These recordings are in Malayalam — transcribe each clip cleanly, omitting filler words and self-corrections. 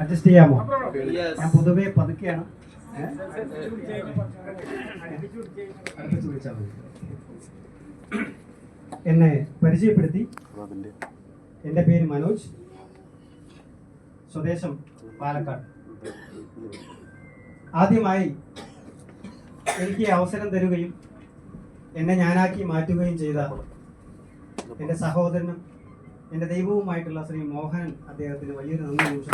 അഡ്ജസ്റ്റ് ചെയ്യാമോ? ഞാൻ പൊതുവെ പതുക്കെയാണ്. എന്നെ പരിചയപ്പെടുത്തി. എൻ്റെ പേര് മനോജ്, സ്വദേശം പാലക്കാട്. ആദ്യമായി എനിക്ക് അവസരം തരുകയും എന്നെ ഞാനാക്കി മാറ്റുകയും ചെയ്ത എൻ്റെ സഹോദരനും എൻ്റെ ദൈവവുമായിട്ടുള്ള ശ്രീ മോഹനൻ, അദ്ദേഹത്തിന് വലിയൊരു നന്ദി നിമിഷം.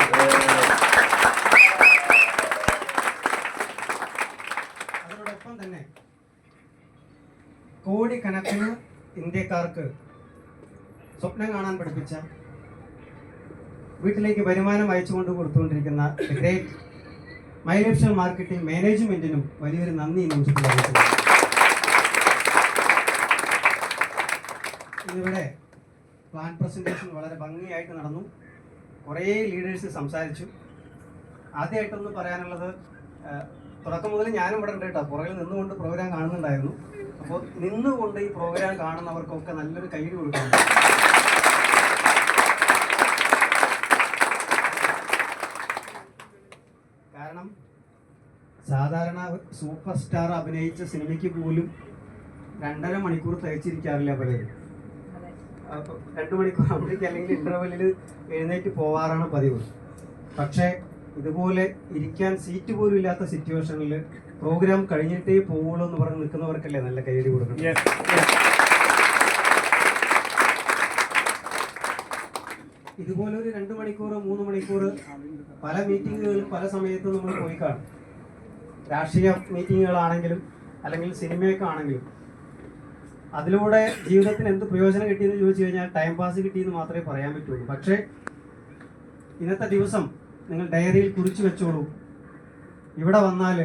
അതോടൊപ്പം തന്നെ കോടിക്കണക്കിന് ഇന്ത്യക്കാർക്ക് സ്വപ്നം കാണാൻ പഠിപ്പിച്ച, വീട്ടിലേക്ക് വരുമാനം അയച്ചുകൊണ്ട് കൊടുത്തുകൊണ്ടിരിക്കുന്ന great my lifestyle marketing മാനേജ്മെന്റിനും വലിയൊരു നന്ദി നിമിഷത്തിൽ അറിയിക്കുന്നു. ഇന്നിവിടെ പ്ലാൻ പ്രസന്റേഷൻ വളരെ ഭംഗിയായിട്ട് നടന്നു. കുറേ ലീഡേഴ്സ് സംസാരിച്ചു. ആദ്യമായിട്ടൊന്ന് പറയാനുള്ളത്, തുടക്കം മുതൽ ഞാനും ഇവിടെ ഉണ്ട് കേട്ടോ, പുറകിൽ നിന്നുകൊണ്ട് പ്രോഗ്രാം കാണുന്നുണ്ടായിരുന്നു. അപ്പോൾ നിന്നുകൊണ്ട് ഈ പ്രോഗ്രാം കാണുന്നവർക്കൊക്കെ നല്ലൊരു കൈയ്യടി കൊടുക്കണം. കാരണം സാധാരണ സൂപ്പർ സ്റ്റാർ അഭിനയിച്ച സിനിമയ്ക്ക് പോലും 2.5 മണിക്കൂർ തയ്ച്ചിരിക്കാറില്ല പലരും. 2 മണിക്കൂർ അവിടേക്ക് അല്ലെങ്കിൽ ഇന്റർവെല്ലിൽ എഴുന്നേറ്റ് പോവാറാണ് പതിവ്. പക്ഷേ ഇതുപോലെ ഇരിക്കാൻ സീറ്റ് പോലും ഇല്ലാത്ത സിറ്റുവേഷനിൽ പ്രോഗ്രാം കഴിഞ്ഞിട്ടേ പോവുള്ളൂ എന്ന് പറഞ്ഞ് നിൽക്കുന്നവർക്കല്ലേ നല്ല കൈയടി കൊടുക്കണം. ഇതുപോലെ ഒരു 2 മണിക്കൂർ 3 മണിക്കൂർ പല മീറ്റിങ്ങുകളും പല സമയത്തും നമ്മൾ പോയി കാണും. രാഷ്ട്രീയ മീറ്റിങ്ങുകളാണെങ്കിലും അല്ലെങ്കിൽ സിനിമയൊക്കെ ആണെങ്കിലും അതിലൂടെ ജീവിതത്തിന് എന്ത് പ്രയോജനം കിട്ടിയെന്ന് ചോദിച്ചു കഴിഞ്ഞാൽ ടൈം പാസ് കിട്ടിയെന്ന് മാത്രമേ പറയാൻ പറ്റുള്ളൂ. പക്ഷേ ഇന്നത്തെ ദിവസം നിങ്ങൾ ഡയറിയിൽ കുറിച്ചു വെച്ചോളൂ. ഇവിടെ വന്നാൽ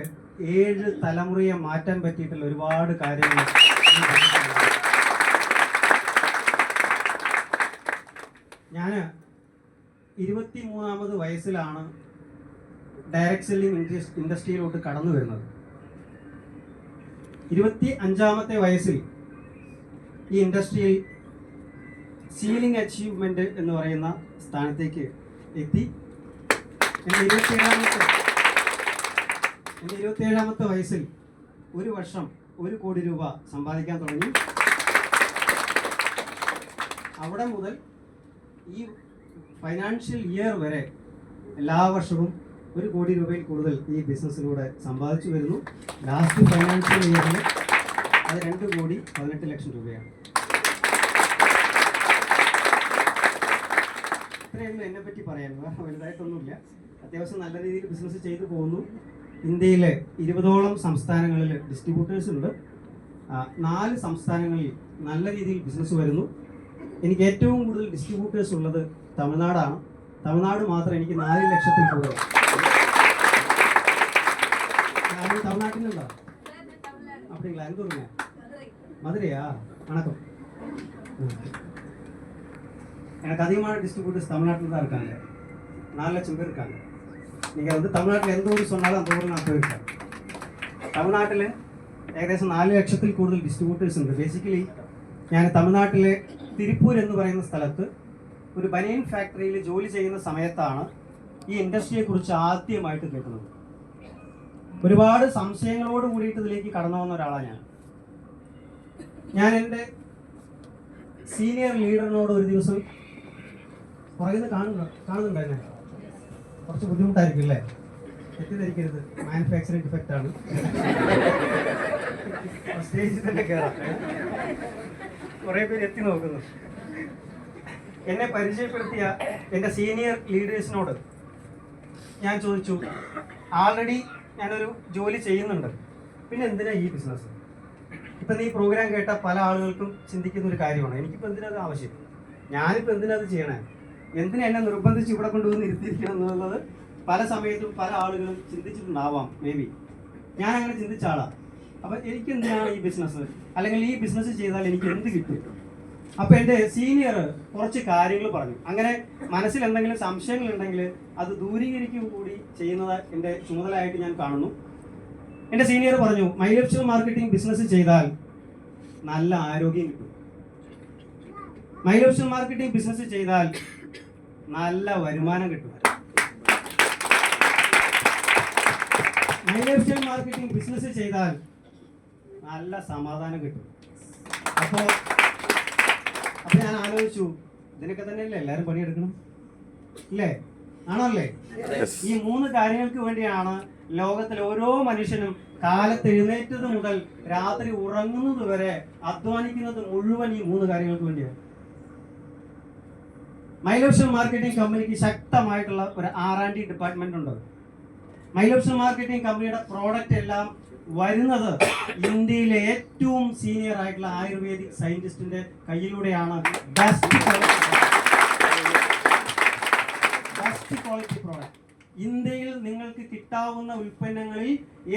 7 തലമുറയെ മാറ്റാൻ പറ്റിയിട്ടുള്ള ഒരുപാട് കാര്യങ്ങൾ. ഞാൻ 23ാമത് വയസ്സിലാണ് ഡയറക്ട് സെല്ലിംഗ് ഇൻഡസ്ട്രിയിലോട്ട് കടന്നു വരുന്നത്. 25ാമത്തെ വയസ്സിൽ ഈ ഇൻഡസ്ട്രിയിൽ സീലിംഗ് അച്ചീവ്മെന്റ് എന്ന് പറയുന്ന സ്ഥാനത്തേക്ക് എത്തി. എൻ്റെ 27ാമത്തെ വയസ്സിൽ ഒരു വർഷം 1 കോടി രൂപ സമ്പാദിക്കാൻ തുടങ്ങി. അവിടെ മുതൽ ഈ ഫൈനാൻഷ്യൽ ഇയർ വരെ എല്ലാ വർഷവും 1 കോടി രൂപയിൽ കൂടുതൽ ഈ ബിസിനസ്സിലൂടെ സമ്പാദിച്ചു വരുന്നു. ലാസ്റ്റ് ഫൈനാൻഷ്യൽ ഇയറിൽ അത് 2,18,00,000 രൂപയാണ്. ഇത്രയൊന്നും എന്നെ പറ്റി പറയാൻ വലുതായിട്ടൊന്നുമില്ല. അത്യാവശ്യം നല്ല രീതിയിൽ ബിസിനസ് ചെയ്തു പോകുന്നു. ഇന്ത്യയിലെ 20ഓളം സംസ്ഥാനങ്ങളിൽ ഡിസ്ട്രിബ്യൂട്ടേഴ്സ് ഉണ്ട്. 4 സംസ്ഥാനങ്ങളിൽ നല്ല രീതിയിൽ ബിസിനസ് വരുന്നു. എനിക്ക് ഏറ്റവും കൂടുതൽ ഡിസ്ട്രിബ്യൂട്ടേഴ്സ് ഉള്ളത് തമിഴ്നാടാണ്. തമിഴ്നാട് മാത്രം എനിക്ക് 4 ലക്ഷത്തിൽ കൂടുതൽ. തമിഴ്നാട്ടിലുണ്ടോ? அப்படிங்களா? எந்த ஊருங்க? மதுரையா? வணக்கம். எனக்கு அதிகமான டிஸ்ட்ரிபியூட்டர்ஸ் தமிழ்நாட்டில் தான் இருக்காங்க. 4 லட்சம் பேர் இருக்காங்க. நீங்கள் வந்து தமிழ்நாட்டில் எந்த ஊர் சொன்னாலும் அந்த ஊரில் நான் போயிருக்கேன். തമിഴ്നാട്ടിൽ ഏകദേശം 4 ലക്ഷത്തിൽ കൂടുതൽ ഡിസ്ട്രിബ്യൂട്ടേഴ്സ് ഉണ്ട്. ബേസിക്കലി ഞാൻ തമിഴ്നാട്ടിലെ തിരുപ്പൂർ എന്ന് പറയുന്ന സ്ഥലത്ത് ഒരു ബനിയൻ ഫാക്ടറിയിൽ ജോലി ചെയ്യുന്ന സമയത്താണ് ഈ ഇൻഡസ്ട്രിയെക്കുറിച്ച് ആദ്യമായിട്ട് കേൾക്കുന്നത്. ഒരുപാട് സംശയങ്ങളോട് കൂടിയിട്ട് ഇതിലേക്ക് കടന്നു വന്ന ഒരാളാണ് ഞാൻ. എൻ്റെ സീനിയർ ലീഡറിനോട് ഒരു ദിവസം പുറകിൽ നിന്ന് കാണുന്നുണ്ടായിരുന്നു. കുറച്ച് ബുദ്ധിമുട്ടായിരിക്കും അല്ലേ? തെറ്റിദ്ധരിക്കരുത്, മാനുഫാക്ചറിങ് ഡിഫക്റ്റ് ആണ്. സ്റ്റേജിൽ തന്നെ കയറാം. കുറേ പേര് എത്തി നോക്കുന്നു. എന്നെ പരിചയപ്പെടുത്തിയ എൻ്റെ സീനിയർ ലീഡേഴ്സിനോട് ഞാൻ ചോദിച്ചു, ആൾറെഡി ഞാനൊരു ജോലി ചെയ്യുന്നുണ്ട്, പിന്നെ എന്തിനാ ഈ ബിസിനസ്? ഇപ്പം നീ പ്രോഗ്രാം കേട്ട പല ആളുകൾക്കും ചിന്തിക്കുന്ന ഒരു കാര്യമാണ്, എനിക്കിപ്പോൾ എന്തിനത് ആവശ്യം, ഞാനിപ്പോൾ എന്തിനത് ചെയ്യണേ, എന്തിനാ എന്നെ നിർബന്ധിച്ച് ഇവിടെ കൊണ്ടുവന്ന് ഇരുത്തിയിരിക്കണം എന്നുള്ളത് പല സമയത്തും പല ആളുകളും ചിന്തിച്ചിട്ടുണ്ടാവാം. മേ ബി ഞാൻ അങ്ങനെ ചിന്തിച്ച ആളാണ്. അപ്പം എനിക്ക് എന്തിനാണ് ഈ ബിസിനസ്, അല്ലെങ്കിൽ ഈ ബിസിനസ് ചെയ്താൽ എനിക്ക് എന്ത് കിട്ടും? അപ്പോൾ എൻ്റെ സീനിയർ കുറച്ച് കാര്യങ്ങൾ പറഞ്ഞു. അങ്ങനെ മനസ്സിൽ എന്തെങ്കിലും സംശയങ്ങളുണ്ടെങ്കിൽ അത് ദൂരീകരിക്കുക കൂടി ചെയ്യുന്നത് എൻ്റെ ചുമതലയായിട്ട് ഞാൻ കാണുന്നു. എൻ്റെ സീനിയർ പറഞ്ഞു, my lifestyle marketing business ചെയ്താൽ നല്ല ആരോഗ്യം കിട്ടും, my lifestyle marketing business ചെയ്താൽ നല്ല വരുമാനം കിട്ടും. My lifestyle marketing business ചെയ്താൽ നല്ല സമാധാനം കിട്ടും. അപ്പോൾ ഞാൻ ആലോചിച്ചു, ഇതിനൊക്കെ തന്നെയല്ലേ എല്ലാവരും പണിയെടുക്കണം, ഇല്ലേ? ആണോ അല്ലേ? ഈ 3 കാര്യങ്ങൾക്ക് വേണ്ടിയാണ് ലോകത്തിലെ ഓരോ മനുഷ്യനും കാലത്ത് എഴുന്നേറ്റത് മുതൽ രാത്രി ഉറങ്ങുന്നത് വരെ അധ്വാനിക്കുന്നത് മുഴുവൻ ഈ 3 കാര്യങ്ങൾക്ക് വേണ്ടിയാണ്. മൈ ലൈഫ് സ്റ്റൈൽ മാർക്കറ്റിംഗ് കമ്പനിക്ക് ശക്തമായിട്ടുള്ള ഒരു R&D ഡിപ്പാർട്ട്മെന്റ് ഉണ്ട്. മൈ ലൈഫ് സ്റ്റൈൽ മാർക്കറ്റിംഗ് കമ്പനിയുടെ പ്രോഡക്റ്റ് എല്ലാം വരുന്നത് ഇന്ത്യയിലെ ഏറ്റവും സീനിയർ ആയിട്ടുള്ള ആയുർവേദിക് സയന്റിസ്റ്റിന്റെ കയ്യിലൂടെയാണ്. ബെസ്റ്റ് ക്വാളിറ്റി പ്രോഡക്റ്റ് ഇന്ത്യയിൽ നിങ്ങൾക്ക് കിട്ടാവുന്ന ഉൽപ്പന്നങ്ങളിൽ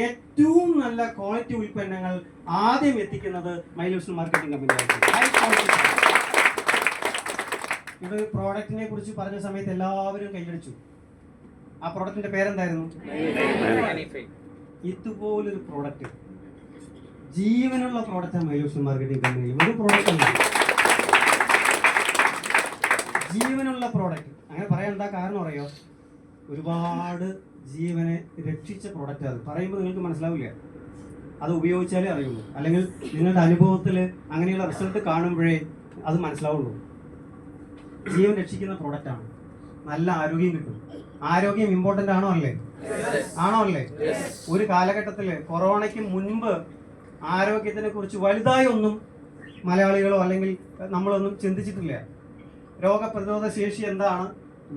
ഏറ്റവും നല്ല ക്വാളിറ്റി ഉൽപ്പന്നങ്ങൾ ആദ്യം എത്തിക്കുന്നത് മൈ ലൈഫ് സ്റ്റൈൽ മാർക്കറ്റിംഗ് കമ്പനിയായിരിക്കും. ഇത് പ്രോഡക്റ്റിനെ കുറിച്ച് പറഞ്ഞ സമയത്ത് എല്ലാവരും കൈയടിച്ചു. ആ പ്രോഡക്റ്റിന്റെ പേരെന്തായിരുന്നു? ഇതുപോലൊരു പ്രോഡക്റ്റ്, ജീവനുള്ള പ്രോഡക്റ്റാണ് മൈ ലൈഫ് സ്റ്റൈൽ മാർക്കറ്റിംഗ് കമ്പനിയിൽ. ഒരു പ്രോഡക്റ്റ് അല്ല, ജീവനുള്ള പ്രോഡക്റ്റ്. അങ്ങനെ പറയാൻ എന്താ കാരണം അറിയോ? ഒരുപാട് ജീവനെ രക്ഷിച്ച പ്രോഡക്റ്റ്. അത് പറയുമ്പോൾ നിങ്ങൾക്ക് മനസ്സിലാവില്ല, അത് ഉപയോഗിച്ചാലേ അറിയുള്ളൂ, അല്ലെങ്കിൽ നിങ്ങളുടെ അനുഭവത്തിൽ അങ്ങനെയുള്ള റിസൾട്ട് കാണുമ്പോഴേ അത് മനസ്സിലാവുള്ളൂ. ജീവൻ രക്ഷിക്കുന്ന പ്രോഡക്റ്റാണ്. നല്ല ആരോഗ്യം കിട്ടും. ആരോഗ്യം ഇമ്പോർട്ടൻ്റ് ആണോ അല്ലേ? ആണോ അല്ലേ? ഒരു കാലഘട്ടത്തിൽ കൊറോണയ്ക്ക് മുൻപ് ആരോഗ്യത്തിനെ കുറിച്ച് വലുതായി ഒന്നും മലയാളികളോ അല്ലെങ്കിൽ നമ്മളൊന്നും ചിന്തിച്ചിട്ടില്ല. രോഗപ്രതിരോധ ശേഷി എന്താണ്,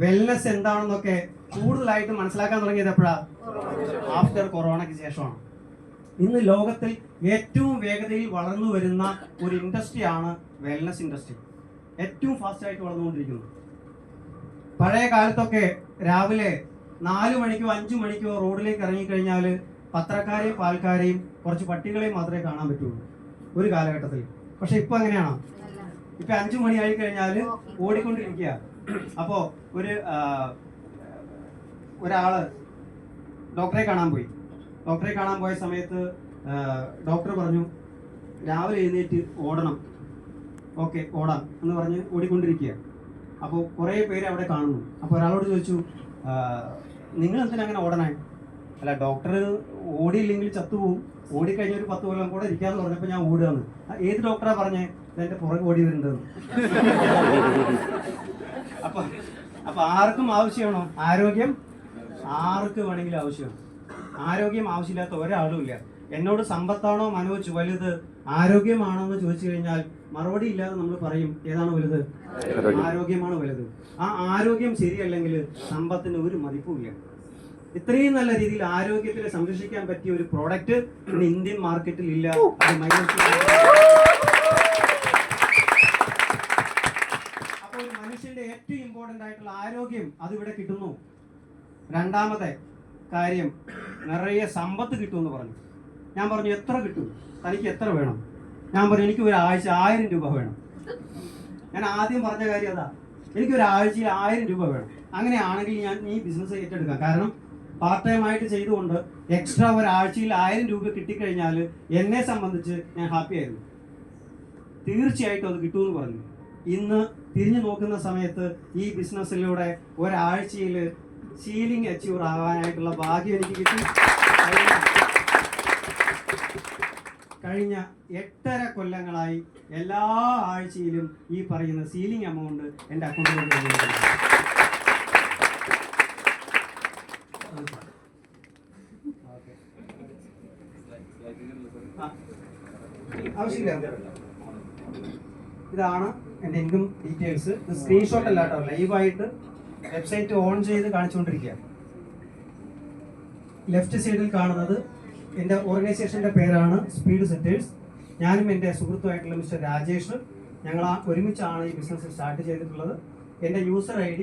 വെൽനെസ് എന്താണെന്നൊക്കെ കൂടുതലായിട്ട് മനസ്സിലാക്കാൻ തുടങ്ങിയത് എപ്പോഴാണ്? ആഫ്റ്റർ കൊറോണയ്ക്ക് ശേഷമാണ്. ഇന്ന് ലോകത്തിൽ ഏറ്റവും വേഗതയിൽ വളർന്നു വരുന്ന ഒരു ഇൻഡസ്ട്രിയാണ് വെൽനെസ് ഇൻഡസ്ട്രി. ഏറ്റവും ഫാസ്റ്റായിട്ട് വളർന്നുകൊണ്ടിരിക്കുന്നു. പഴയ കാലത്തൊക്കെ രാവിലെ 4 മണിക്കോ 5 മണിക്കോ റോഡിലേക്ക് ഇറങ്ങിക്കഴിഞ്ഞാൽ പത്രക്കാരെയും പാൽക്കാരെയും കുറച്ച് പട്ടികളെയും മാത്രമേ കാണാൻ പറ്റുള്ളൂ ഒരു കാലഘട്ടത്തിൽ. പക്ഷെ ഇപ്പൊ അങ്ങനെയാണോ? ഇപ്പൊ 5 മണി ആയി കഴിഞ്ഞാൽ ഓടിക്കൊണ്ടിരിക്കുക. അപ്പോൾ ഒരാള് ഡോക്ടറെ കാണാൻ പോയി. ഡോക്ടറെ കാണാൻ പോയ സമയത്ത് ഡോക്ടർ പറഞ്ഞു രാവിലെ എഴുന്നേറ്റ് ഓടണം. ഓക്കെ, ഓടാം എന്ന് പറഞ്ഞ് ഓടിക്കൊണ്ടിരിക്കുക. അപ്പോൾ കുറേ പേര് അവിടെ കാണുന്നു. അപ്പോൾ ഒരാളോട് ചോദിച്ചു, നിങ്ങൾ എന്തിനാ അങ്ങനെ ഓടണേ? അല്ല, ഡോക്ടർ ഓടിയില്ലെങ്കിൽ ചത്തുപോകും, ഓടിക്കഴിഞ്ഞ ഒരു 10 കൊല്ലം കൂടെ ഇരിക്കാന്ന് പറഞ്ഞപ്പോൾ ഞാൻ ഓടുകയെന്ന്. ഏത് ഡോക്ടറാ പറഞ്ഞേ? എന്റെ പുറകെ ഓടി വരുന്നുണ്ടെന്ന്. അപ്പൊ ആർക്കും ആവശ്യമാണോ ആരോഗ്യം? ആർക്ക് വേണമെങ്കിലും ആവശ്യമാണ്. ആരോഗ്യം ആവശ്യമില്ലാത്ത ഒരാളും ഇല്ല. എന്നോട് സമ്പത്താണോ മനോജ് വലുത്, ആരോഗ്യമാണോ എന്ന് ചോദിച്ചു കഴിഞ്ഞാൽ മറുപടി ഇല്ലാതെ നമ്മൾ പറയും ഏതാണ് വലുത്? ആരോഗ്യമാണ് വലുത്. ആ ആരോഗ്യം ശരിയല്ലെങ്കിൽ സമ്പത്തിന് ഒരു മതിപ്പുമില്ല. ഇത്രയും നല്ല രീതിയിൽ ആരോഗ്യത്തിനെ സംരക്ഷിക്കാൻ പറ്റിയ ഒരു പ്രോഡക്റ്റ് ഇന്ന് ഇന്ത്യൻ മാർക്കറ്റിൽ ഇല്ല. അപ്പോൾ ഒരു മനുഷ്യന്റെ ഏറ്റവും ഇമ്പോർട്ടന്റ് ആയിട്ടുള്ള ആരോഗ്യം അതിവിടെ കിട്ടുന്നു. രണ്ടാമത്തെ കാര്യം, നിറയെ സമ്പത്ത് കിട്ടുമെന്ന് പറഞ്ഞു. ഞാൻ പറഞ്ഞു എത്ര കിട്ടും, തനിക്ക് എത്ര വേണം? ഞാൻ പറഞ്ഞു എനിക്ക് ഒരാഴ്ച 1000 രൂപ വേണം. ഞാൻ ആദ്യം പറഞ്ഞ കാര്യം അതാ, എനിക്ക് ഒരാഴ്ചയിൽ 1000 രൂപ വേണം. അങ്ങനെയാണെങ്കിൽ ഞാൻ ഈ ബിസിനസ് ഏറ്റെടുക്കാം. കാരണം പാർട്ട് ടൈം ആയിട്ട് ചെയ്തുകൊണ്ട് എക്സ്ട്രാ ഒരാഴ്ചയിൽ 1000 രൂപ കിട്ടിക്കഴിഞ്ഞാൽ എന്നെ സംബന്ധിച്ച് ഞാൻ ഹാപ്പി ആയിരുന്നു. തീർച്ചയായിട്ടും അത് കിട്ടുമെന്ന് പറഞ്ഞു. ഇന്ന് തിരിഞ്ഞു നോക്കുന്ന സമയത്ത് ഈ ബിസിനസ്സിലൂടെ ഒരാഴ്ചയിൽ സീലിംഗ് അച്ചീവർ ആകാനായിട്ടുള്ള ഭാഗ്യം എനിക്ക് കിട്ടി. കഴിഞ്ഞ 8.5 കൊല്ലങ്ങളായി എല്ലാ ആഴ്ചയിലും ഈ പറയുന്ന സീലിംഗ് എമൗണ്ട് എൻ്റെ അക്കൗണ്ടിലേക്ക് ആവശ്യമില്ല. ഇതാണ് എൻ്റെ ഇൻകം ഡീറ്റെയിൽസ്. ഇത് സ്ക്രീൻഷോട്ട് അല്ല കേട്ടോ, ലൈവായിട്ട് വെബ്സൈറ്റ് ഓൺ ചെയ്ത് കാണിച്ചുകൊണ്ടിരിക്കുക. ലെഫ്റ്റ് സൈഡിൽ കാണുന്നത് എൻ്റെ ഓർഗനൈസേഷൻ്റെ പേരാണ് സ്പീഡ് സെറ്റേഴ്സ്. ഞാനും എൻ്റെ സുഹൃത്തുമായിട്ടുള്ള മിസ്റ്റർ രാജേഷ്, ഞങ്ങൾ ഒരുമിച്ചാണ് ഈ ബിസിനസ് സ്റ്റാർട്ട് ചെയ്തിട്ടുള്ളത്. എൻ്റെ യൂസർ ID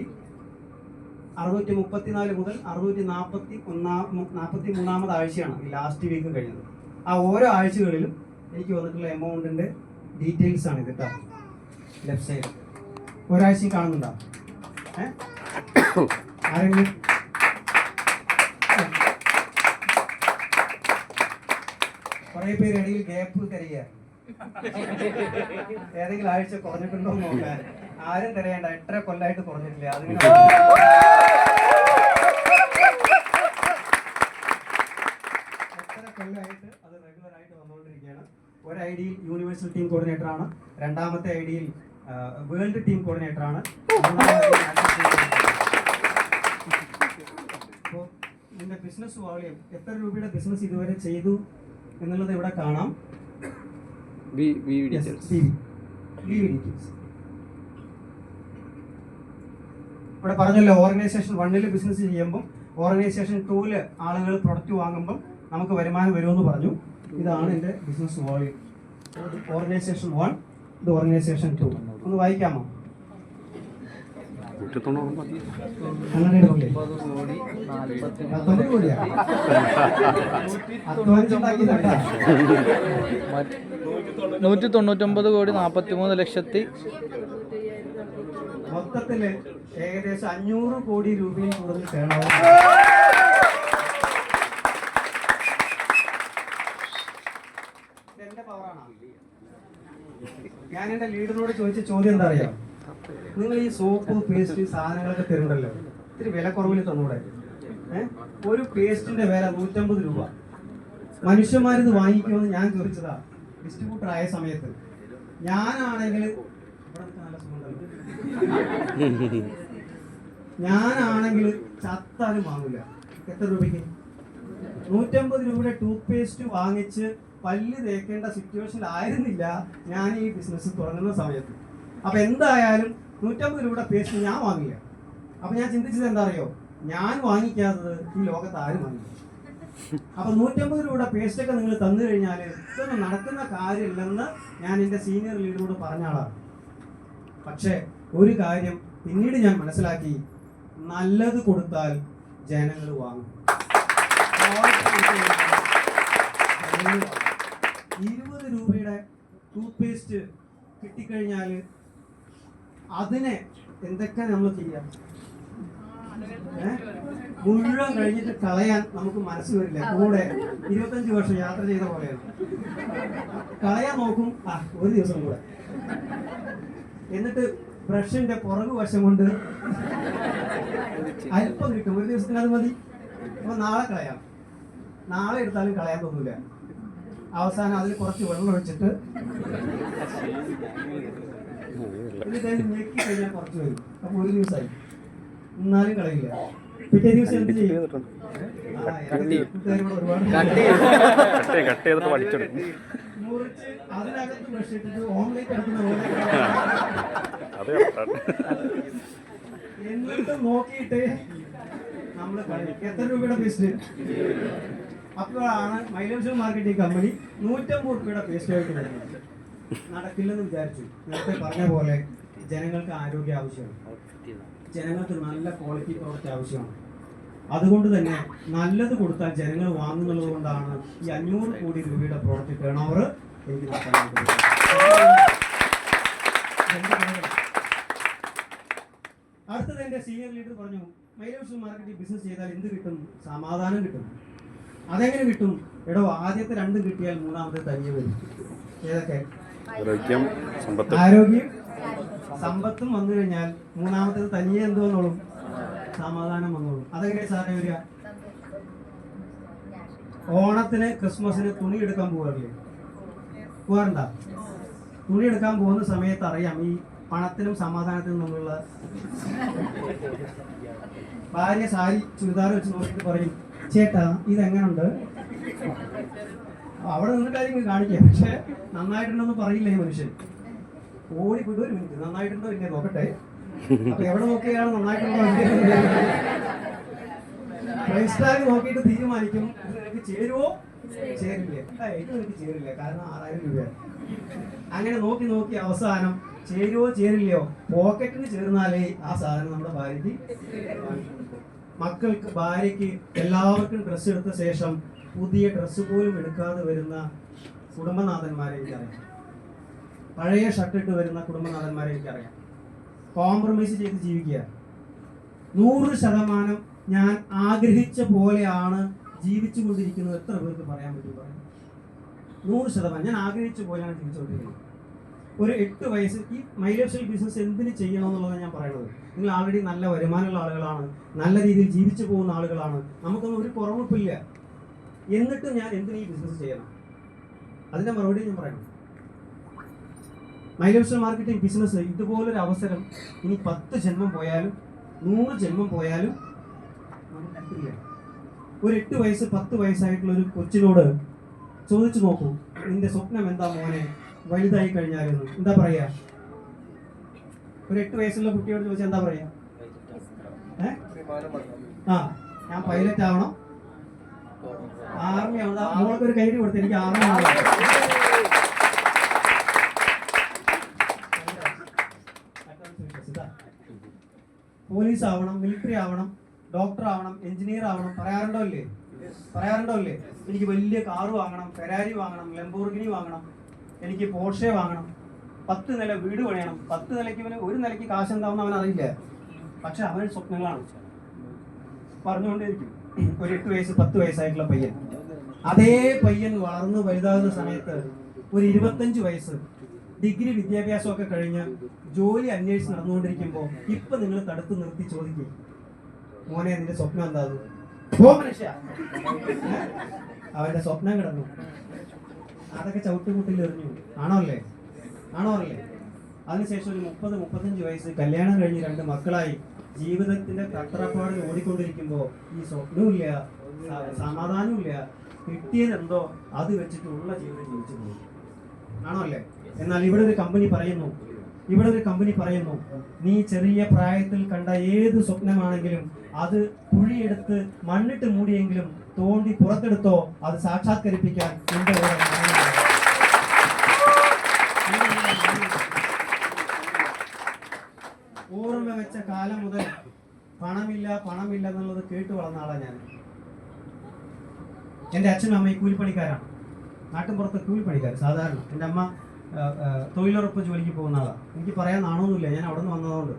634 മുതൽ 643 ആഴ്ചയാണ് ഈ ലാസ്റ്റ് വീക്ക് കഴിഞ്ഞത്. ആ ഓരോ ആഴ്ചകളിലും എനിക്ക് വന്നിട്ടുള്ള എമൗണ്ടിൻ്റെ ഡീറ്റെയിൽസ് ആണ് ഇത് കേട്ടോ. ലെഫ്റ്റ് സൈഡ് ഒരാഴ്ചയും കാണുന്നുണ്ടോ? ആരെങ്കിലും കുറേ പേര് ഇടയിൽ ഗ്യാപ്പ് തരിക, ഏതെങ്കിലും ആഴ്ച കുറഞ്ഞിട്ടുണ്ടോ നോക്കാൻ. ആരും തരേണ്ട, 8.5 കൊല്ലമായിട്ട് കുറഞ്ഞിട്ടില്ല. അതിന് ഇന്റർനാഷണൽ ടീം കോർഡിനേറ്റർ ആണ്. രണ്ടാമത്തെ ഐഡിയിൽ വേൾഡ് ടീം കോർഡിനേറ്റർ ആണ്. അപ്പോൾ ഇതിന്റെ ബിസിനസ് വോളിയം, എത്ര രൂപയുടെ ബിസിനസ് ഇതുവരെ ചെയ്തു എന്നുള്ളത് ഇവിടെ കാണാം. ഇവിടെ പറഞ്ഞല്ലോ, ഓർഗനൈസേഷൻ 1 ബിസിനസ് ചെയ്യുമ്പോൾ ഓർഗനൈസേഷൻ 2 ആളുകൾ പ്രൊഡക്റ്റ് വാങ്ങുമ്പോൾ നമുക്ക് വരുമാനം വരുമെന്ന് പറഞ്ഞു. ഇതാണ് എൻ്റെ ബിസിനസ് വോളിയം. ഓർഗനൈസേഷൻ 1, ഇത് ഓർഗനൈസേഷൻ 2. ഒന്ന് വായിക്കാമോ? അങ്ങനെ 199,43,00,000. മൊത്തത്തില് ഏകദേശം 500 കോടി രൂപയിൽ കൂടുതൽ ടേണോവർ. എന്റെ പവറാണ്. ഞാൻ എന്റെ ലീഡറിനോട് ചോദിച്ച ചോദ്യം എന്താ അറിയാം? നിങ്ങൾ ഈ സോപ്പ്, പേസ്റ്റ്, സാധനങ്ങളൊക്കെ തരുന്നുണ്ടല്ലോ, ഇത്തിരി വില കുറവിൽ തന്നൂടെ? ഒരു പേസ്റ്റിന്റെ വില 150 രൂപ. മനുഷ്യന്മാരിത് വാങ്ങിക്കുമെന്ന് ഞാൻ ചോദിച്ചതാ ഡിസ്ട്രിബ്യൂട്ടർ ആയ സമയത്ത്. ഞാനാണെങ്കിൽ ചത്താലും വാങ്ങില്ല. എത്ര രൂപയ്ക്ക്? 150 രൂപയുടെ ടൂത്ത് പേസ്റ്റ് വാങ്ങിച്ച് പല്ല് തേക്കേണ്ട സിറ്റുവേഷനിൽ ആയിരുന്നില്ല ഞാൻ ഈ ബിസിനസ് തുടങ്ങുന്ന സമയത്ത്. അപ്പൊ എന്തായാലും 150 രൂപയുടെ പേസ്റ്റ് ഞാൻ വാങ്ങില്ല. അപ്പൊ ഞാൻ ചിന്തിച്ചത് എന്താ അറിയോ? ഞാൻ വാങ്ങിക്കാത്തത് ഈ ലോകത്ത് ആരും വാങ്ങില്ല. അപ്പൊ 150 രൂപയുടെ പേസ്റ്റ് ഒക്കെ നിങ്ങൾ തന്നു കഴിഞ്ഞാൽ ഇതൊന്നും നടക്കുന്ന കാര്യമില്ലെന്ന് ഞാൻ എൻ്റെ സീനിയർ ലീഡറോട് പറഞ്ഞ ആളാണ്. പക്ഷേ ഒരു കാര്യം പിന്നീട് ഞാൻ മനസ്സിലാക്കി, നല്ലത് കൊടുത്താൽ ജനങ്ങൾ വാങ്ങും. 20 രൂപയുടെ ടൂത്ത് പേസ്റ്റ് കിട്ടിക്കഴിഞ്ഞാൽ അതിനെ എന്തൊക്കെ നമ്മൾ ചെയ്യാം? മുഴുവൻ കഴിഞ്ഞിട്ട് കളയാൻ നമുക്ക് മനസ്സ് വരില്ല. കൂടെ 25 വർഷം യാത്ര ചെയ്ത പോലെയാണ്. കളയാൻ നോക്കും, ഒരു ദിവസം കൂടെ. എന്നിട്ട് ബ്രഷിന്റെ പുറകു വശം കൊണ്ട് അല്പം കിട്ടും, ഒരു ദിവസത്തിന് അത് മതി. അപ്പൊ നാളെ കളയാം. നാളെ എടുത്താലും കളയാൻ തോന്നില്ല. അവസാനം അതിൽ കുറച്ച് വെള്ളം ഒഴിച്ചിട്ട് ഞെക്കി കഴിഞ്ഞാൽ കുറച്ച് വരും. അപ്പൊ ഒരു ദിവസമായി, എന്നാലും കളയില്ല. പിറ്റേ ദിവസം എന്ത് ചെയ്യും? മുറിച്ച് അതിനകത്ത് ബ്രഷ് ഇട്ടിട്ട് ഓംലേറ്റ് എടുക്കുന്ന പോലെ എന്നിട്ട് നോക്കിയിട്ട് നമ്മൾ കളയും. എത്ര രൂപയുടെ പേസ്റ്റ്? അപ്പോഴാണ് മൈലേജ് മാർക്കറ്റിംഗ് കമ്പനി 150 രൂപയുടെ പേസ്റ്റ് ആയിട്ട് വരുന്നത്. നടക്കില്ലെന്ന് വിചാരിച്ചു. നേരത്തെ പറഞ്ഞ പോലെ ജനങ്ങൾക്ക് ആരോഗ്യ ആവശ്യമാണ്, ജനങ്ങൾക്ക് നല്ല ക്വാളിറ്റി പ്രോഡക്റ്റ് ആവശ്യമാണ്. അതുകൊണ്ട് തന്നെ നല്ലത് കൊടുത്താൽ ജനങ്ങൾ വാങ്ങുന്നുള്ളത് കൊണ്ടാണ് ഈ 500 കോടി രൂപയുടെ പ്രോഡക്റ്റ് ടേൺ ഓവർ എനിക്ക് നടത്താൻ. അടുത്തത് എൻ്റെ സീനിയർ ലീഡർ പറഞ്ഞു, മൈലേജ് മാർക്കറ്റിംഗ് ബിസിനസ് ചെയ്താൽ എന്ത് കിട്ടും? സമാധാനം കിട്ടും. അതെങ്ങനെ കിട്ടും? എടോ, ആദ്യത്തെ 2 കിട്ടിയാൽ മൂന്നാമത്തെ തനിയെ വരും. ഏതൊക്കെ? ആരോഗ്യം, സമ്പത്തും വന്നു കഴിഞ്ഞാൽ മൂന്നാമത്തേത് തനിയെ എന്ത് വന്നോളും? സമാധാനം വന്നോളും. അതെങ്ങനെ സാറേ വരിക? ഓണത്തിന്, ക്രിസ്മസിന് തുണി എടുക്കാൻ പോകാറില്ലേ? പോകാറുണ്ട? തുണി എടുക്കാൻ പോകുന്ന സമയത്ത് അറിയാം ഈ പണത്തിനും സമാധാനത്തിനും തമ്മിലുള്ള. ഭാര്യ സാരി ചുരിദാർ വെച്ച് നോക്കിയിട്ട് പറയും, ചേട്ടാ ഇതെങ്ങനുണ്ട്? അവിടെ നിന്നിട്ടായിരിക്കും കാണിക്കുക, പക്ഷെ നന്നായിട്ടുണ്ടെന്ന് പറയില്ല ഈ മനുഷ്യൻ. ഓടിപ്പോയിട്ട്, ഒരു മിനിറ്റ്, നന്നായിട്ടുണ്ടോ ഇങ്ങനെ നോക്കട്ടെ. അപ്പൊ എവിടെ നോക്കിയാണ് നന്നായിട്ടുണ്ടോ? പ്രൈസ് ടാഗ് നോക്കിയിട്ട് തീരുമാനിക്കും, ഇത് നിനക്ക് ചേരുവോ ചേരില്ലേ? ഇത് നിനക്ക് ചേരില്ല, കാരണം 6000 രൂപയാണ്. അങ്ങനെ നോക്കി നോക്കി അവസാനം ചേരുവോ ചേരില്ലയോ, പോക്കറ്റിന് ചേർന്നാലേ ആ സാധനം നമ്മുടെ ഭാര്യയ്ക്ക്. മക്കൾക്ക്, ഭാര്യയ്ക്ക്, എല്ലാവർക്കും ഡ്രസ്സ് എടുത്ത ശേഷം പുതിയ ഡ്രസ്സ് പോലും എടുക്കാതെ വരുന്ന കുടുംബനാഥന്മാരെ എനിക്കറിയാം. പഴയ ഷർട്ട് ഇട്ട് വരുന്ന കുടുംബനാഥന്മാരെ എനിക്കറിയാം. കോംപ്രമൈസ് ചെയ്ത് ജീവിക്കുക. 100% ഞാൻ ആഗ്രഹിച്ച പോലെയാണ് ജീവിച്ചു കൊണ്ടിരിക്കുന്നത്. എത്ര പേർക്ക് പറയാൻ പറ്റും? 100% ഞാൻ ആഗ്രഹിച്ച പോലെയാണ് ജീവിച്ചുകൊണ്ടിരിക്കുന്നത്. ഒരു 8 വയസ്സ് ഈ മൈലേജ് ബിസിനസ് എന്തിന് ചെയ്യണമെന്നുള്ളത് ഞാൻ പറയുന്നത്. നിങ്ങൾ ആൾറെഡി നല്ല വരുമാനമുള്ള ആളുകളാണ്, നല്ല രീതിയിൽ ജീവിച്ചു പോകുന്ന ആളുകളാണ്, നമുക്കൊന്നും ഒരു കുറവില്ല. എന്നിട്ട് ഞാൻ എന്തിനു ഈ ബിസിനസ് ചെയ്യണം? അതിന്റെ മറുപടി ഞാൻ പറയണം. മൈലേഴ്സ് മാർക്കറ്റിംഗ് ബിസിനസ് ഇതുപോലൊരു അവസരം ഇനി 10 ജന്മം പോയാലും 100 ജന്മം പോയാലും നമുക്ക് കിട്ടില്ല. ഒരു 8 വയസ്സ് 10 വയസ്സായിട്ടുള്ള ഒരു കൊച്ചിനോട് ചോദിച്ചു നോക്കൂ, നിന്റെ സ്വപ്നം എന്താ മോനെ വലുതായി കഴിഞ്ഞാലെന്ന്, എന്താ പറയാ? ഒരു 8 വയസ്സുള്ള കുട്ടിയോട് ചോദിച്ചാൽ എന്താ പറയാ? ഞാൻ പൈലറ്റ് ആവണം, ആർമി ആവണം. മോൾക്ക് ഒരു കൈഡി കൊടുത്ത് എനിക്ക് ആർമി ആവണം, പോലീസ് ആവണം, മിലിറ്ററി ആവണം, ഡോക്ടർ ആവണം, എഞ്ചിനീയർ ആവണം. പറയാറുണ്ടോ അല്ലേ? എനിക്ക് വലിയ കാറ് വാങ്ങണം, ഫെരാരി വാങ്ങണം, ലംബോർഗിനി വാങ്ങണം, എനിക്ക് പോർഷെ വാങ്ങണം, 10 നില വീട് പണിയണം. 10 നിലയ്ക്ക് ഇവന് ഒരു നിലയ്ക്ക് കാശ് എന്താവുന്ന അവൻ അറിയില്ല, പക്ഷെ അവൻ സ്വപ്നങ്ങളാണ് പറഞ്ഞുകൊണ്ടേയിരിക്കും. ഒരു 8 വയസ്സ് 10 വയസ്സായിട്ടുള്ള പയ്യൻ, അതേ പയ്യൻ വളർന്നു വലുതാകുന്ന സമയത്ത് ഒരു 25 വയസ്സ് ഡിഗ്രി വിദ്യാഭ്യാസമൊക്കെ കഴിഞ്ഞ് ജോലി അന്വേഷിച്ച് നടന്നുകൊണ്ടിരിക്കുമ്പോൾ ഇപ്പൊ നിങ്ങൾ തടുത്ത് നിർത്തി ചോദിക്കും, മോനെ നിന്റെ സ്വപ്നം എന്താ? മനുഷ്യ അവന്റെ സ്വപ്നം കിടന്നു, അതൊക്കെ ചവിട്ടുമുട്ടിൽ എറിഞ്ഞു. ആണോ അല്ലേ? അതിനുശേഷം ഒരു 30-35 വയസ്സ് കല്യാണം കഴിഞ്ഞ് 2 മക്കളായി ജീവിതത്തിന്റെ തത്രപ്പാടിൽ ഓടിക്കൊണ്ടിരിക്കുമ്പോ ഈ സ്വപ്നവുമില്ല, സമാധാനവുമില്ല, കിട്ടിയതെന്തോ അത് വെച്ചിട്ടുള്ള ജീവിതം ജീവിച്ചു പോകും. ആണോ അല്ലേ? എന്നാൽ ഇവിടെ ഒരു കമ്പനി പറയുന്നു, നീ ചെറിയ പ്രായത്തിൽ കണ്ട ഏത് സ്വപ്നമാണെങ്കിലും അത് കുഴിയെടുത്ത് മണ്ണിട്ട് മൂടിയെങ്കിലും തോണ്ടി പുറത്തെടുത്തോ, അത് സാക്ഷാത്കരിപ്പിക്കാൻ നിന്റെ ഓർമ്മ വെച്ച കാലം മുതൽ പണമില്ല എന്നുള്ളത് കേട്ടു വളർന്ന ആളാണ് ഞാൻ. എൻ്റെ അച്ഛനും അമ്മയും കൂലിപ്പണിക്കാരാണ്, നാട്ടിൻപുറത്തെ കൂലിപ്പണിക്കാർ സാധാരണ. എൻ്റെ അമ്മ തൊഴിലുറപ്പ് ജോലിക്ക് പോകുന്ന ആളാണ്. എനിക്ക് പറയാൻ നാണമൊന്നുമില്ല, ഞാൻ അവിടെ നിന്ന് വന്നതുകൊണ്ട്.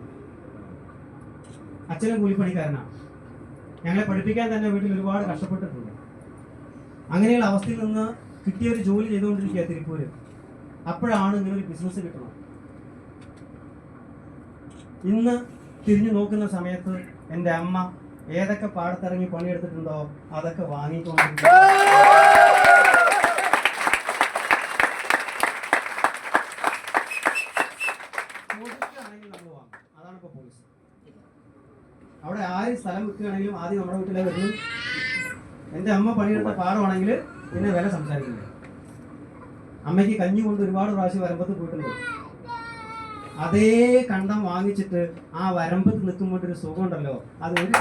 അച്ഛനും കൂലിപ്പണിക്കാരനാണ്. ഞങ്ങളെ പഠിപ്പിക്കാൻ തന്നെ വീട്ടിൽ ഒരുപാട് കഷ്ടപ്പെട്ടിട്ടുണ്ട്. അങ്ങനെയുള്ള അവസ്ഥയിൽ നിന്ന് കിട്ടിയ ഒരു ജോലി ചെയ്തുകൊണ്ടിരിക്കുക തിരുപ്പൂര്. അപ്പോഴാണ് ഇങ്ങനൊരു ബിസിനസ് കിട്ടണം. ഇന്ന് തിരിഞ്ഞു നോക്കുന്ന സമയത്ത് എൻ്റെ അമ്മ ഏതൊക്കെ പാടത്തിറങ്ങി പണിയെടുത്തിട്ടുണ്ടോ അതൊക്കെ വാങ്ങിക്കൊണ്ടിരിക്കും. അതാണ് ഇപ്പൊ പോലീസ്. അവിടെ ആര് സ്ഥലം വിൽക്കുകയാണെങ്കിലും ആദ്യം നമ്മുടെ വീട്ടിലെ വരുന്നു. എൻ്റെ അമ്മ പണിയെടുത്ത പാടമാണെങ്കിൽ പിന്നെ വില സംസാരിക്കില്ല. അമ്മയ്ക്ക് കഞ്ഞി കൊണ്ട് ഒരുപാട് പ്രാവശ്യം വരമ്പത്ത് പോയിട്ടുണ്ട്. അതേ കണ്ടം വാങ്ങിച്ചിട്ട് ആ വരമ്പത്ത് നിൽക്കുമ്പോൾ ഒരു സുഖം ഉണ്ടല്ലോ, അത് ഒരു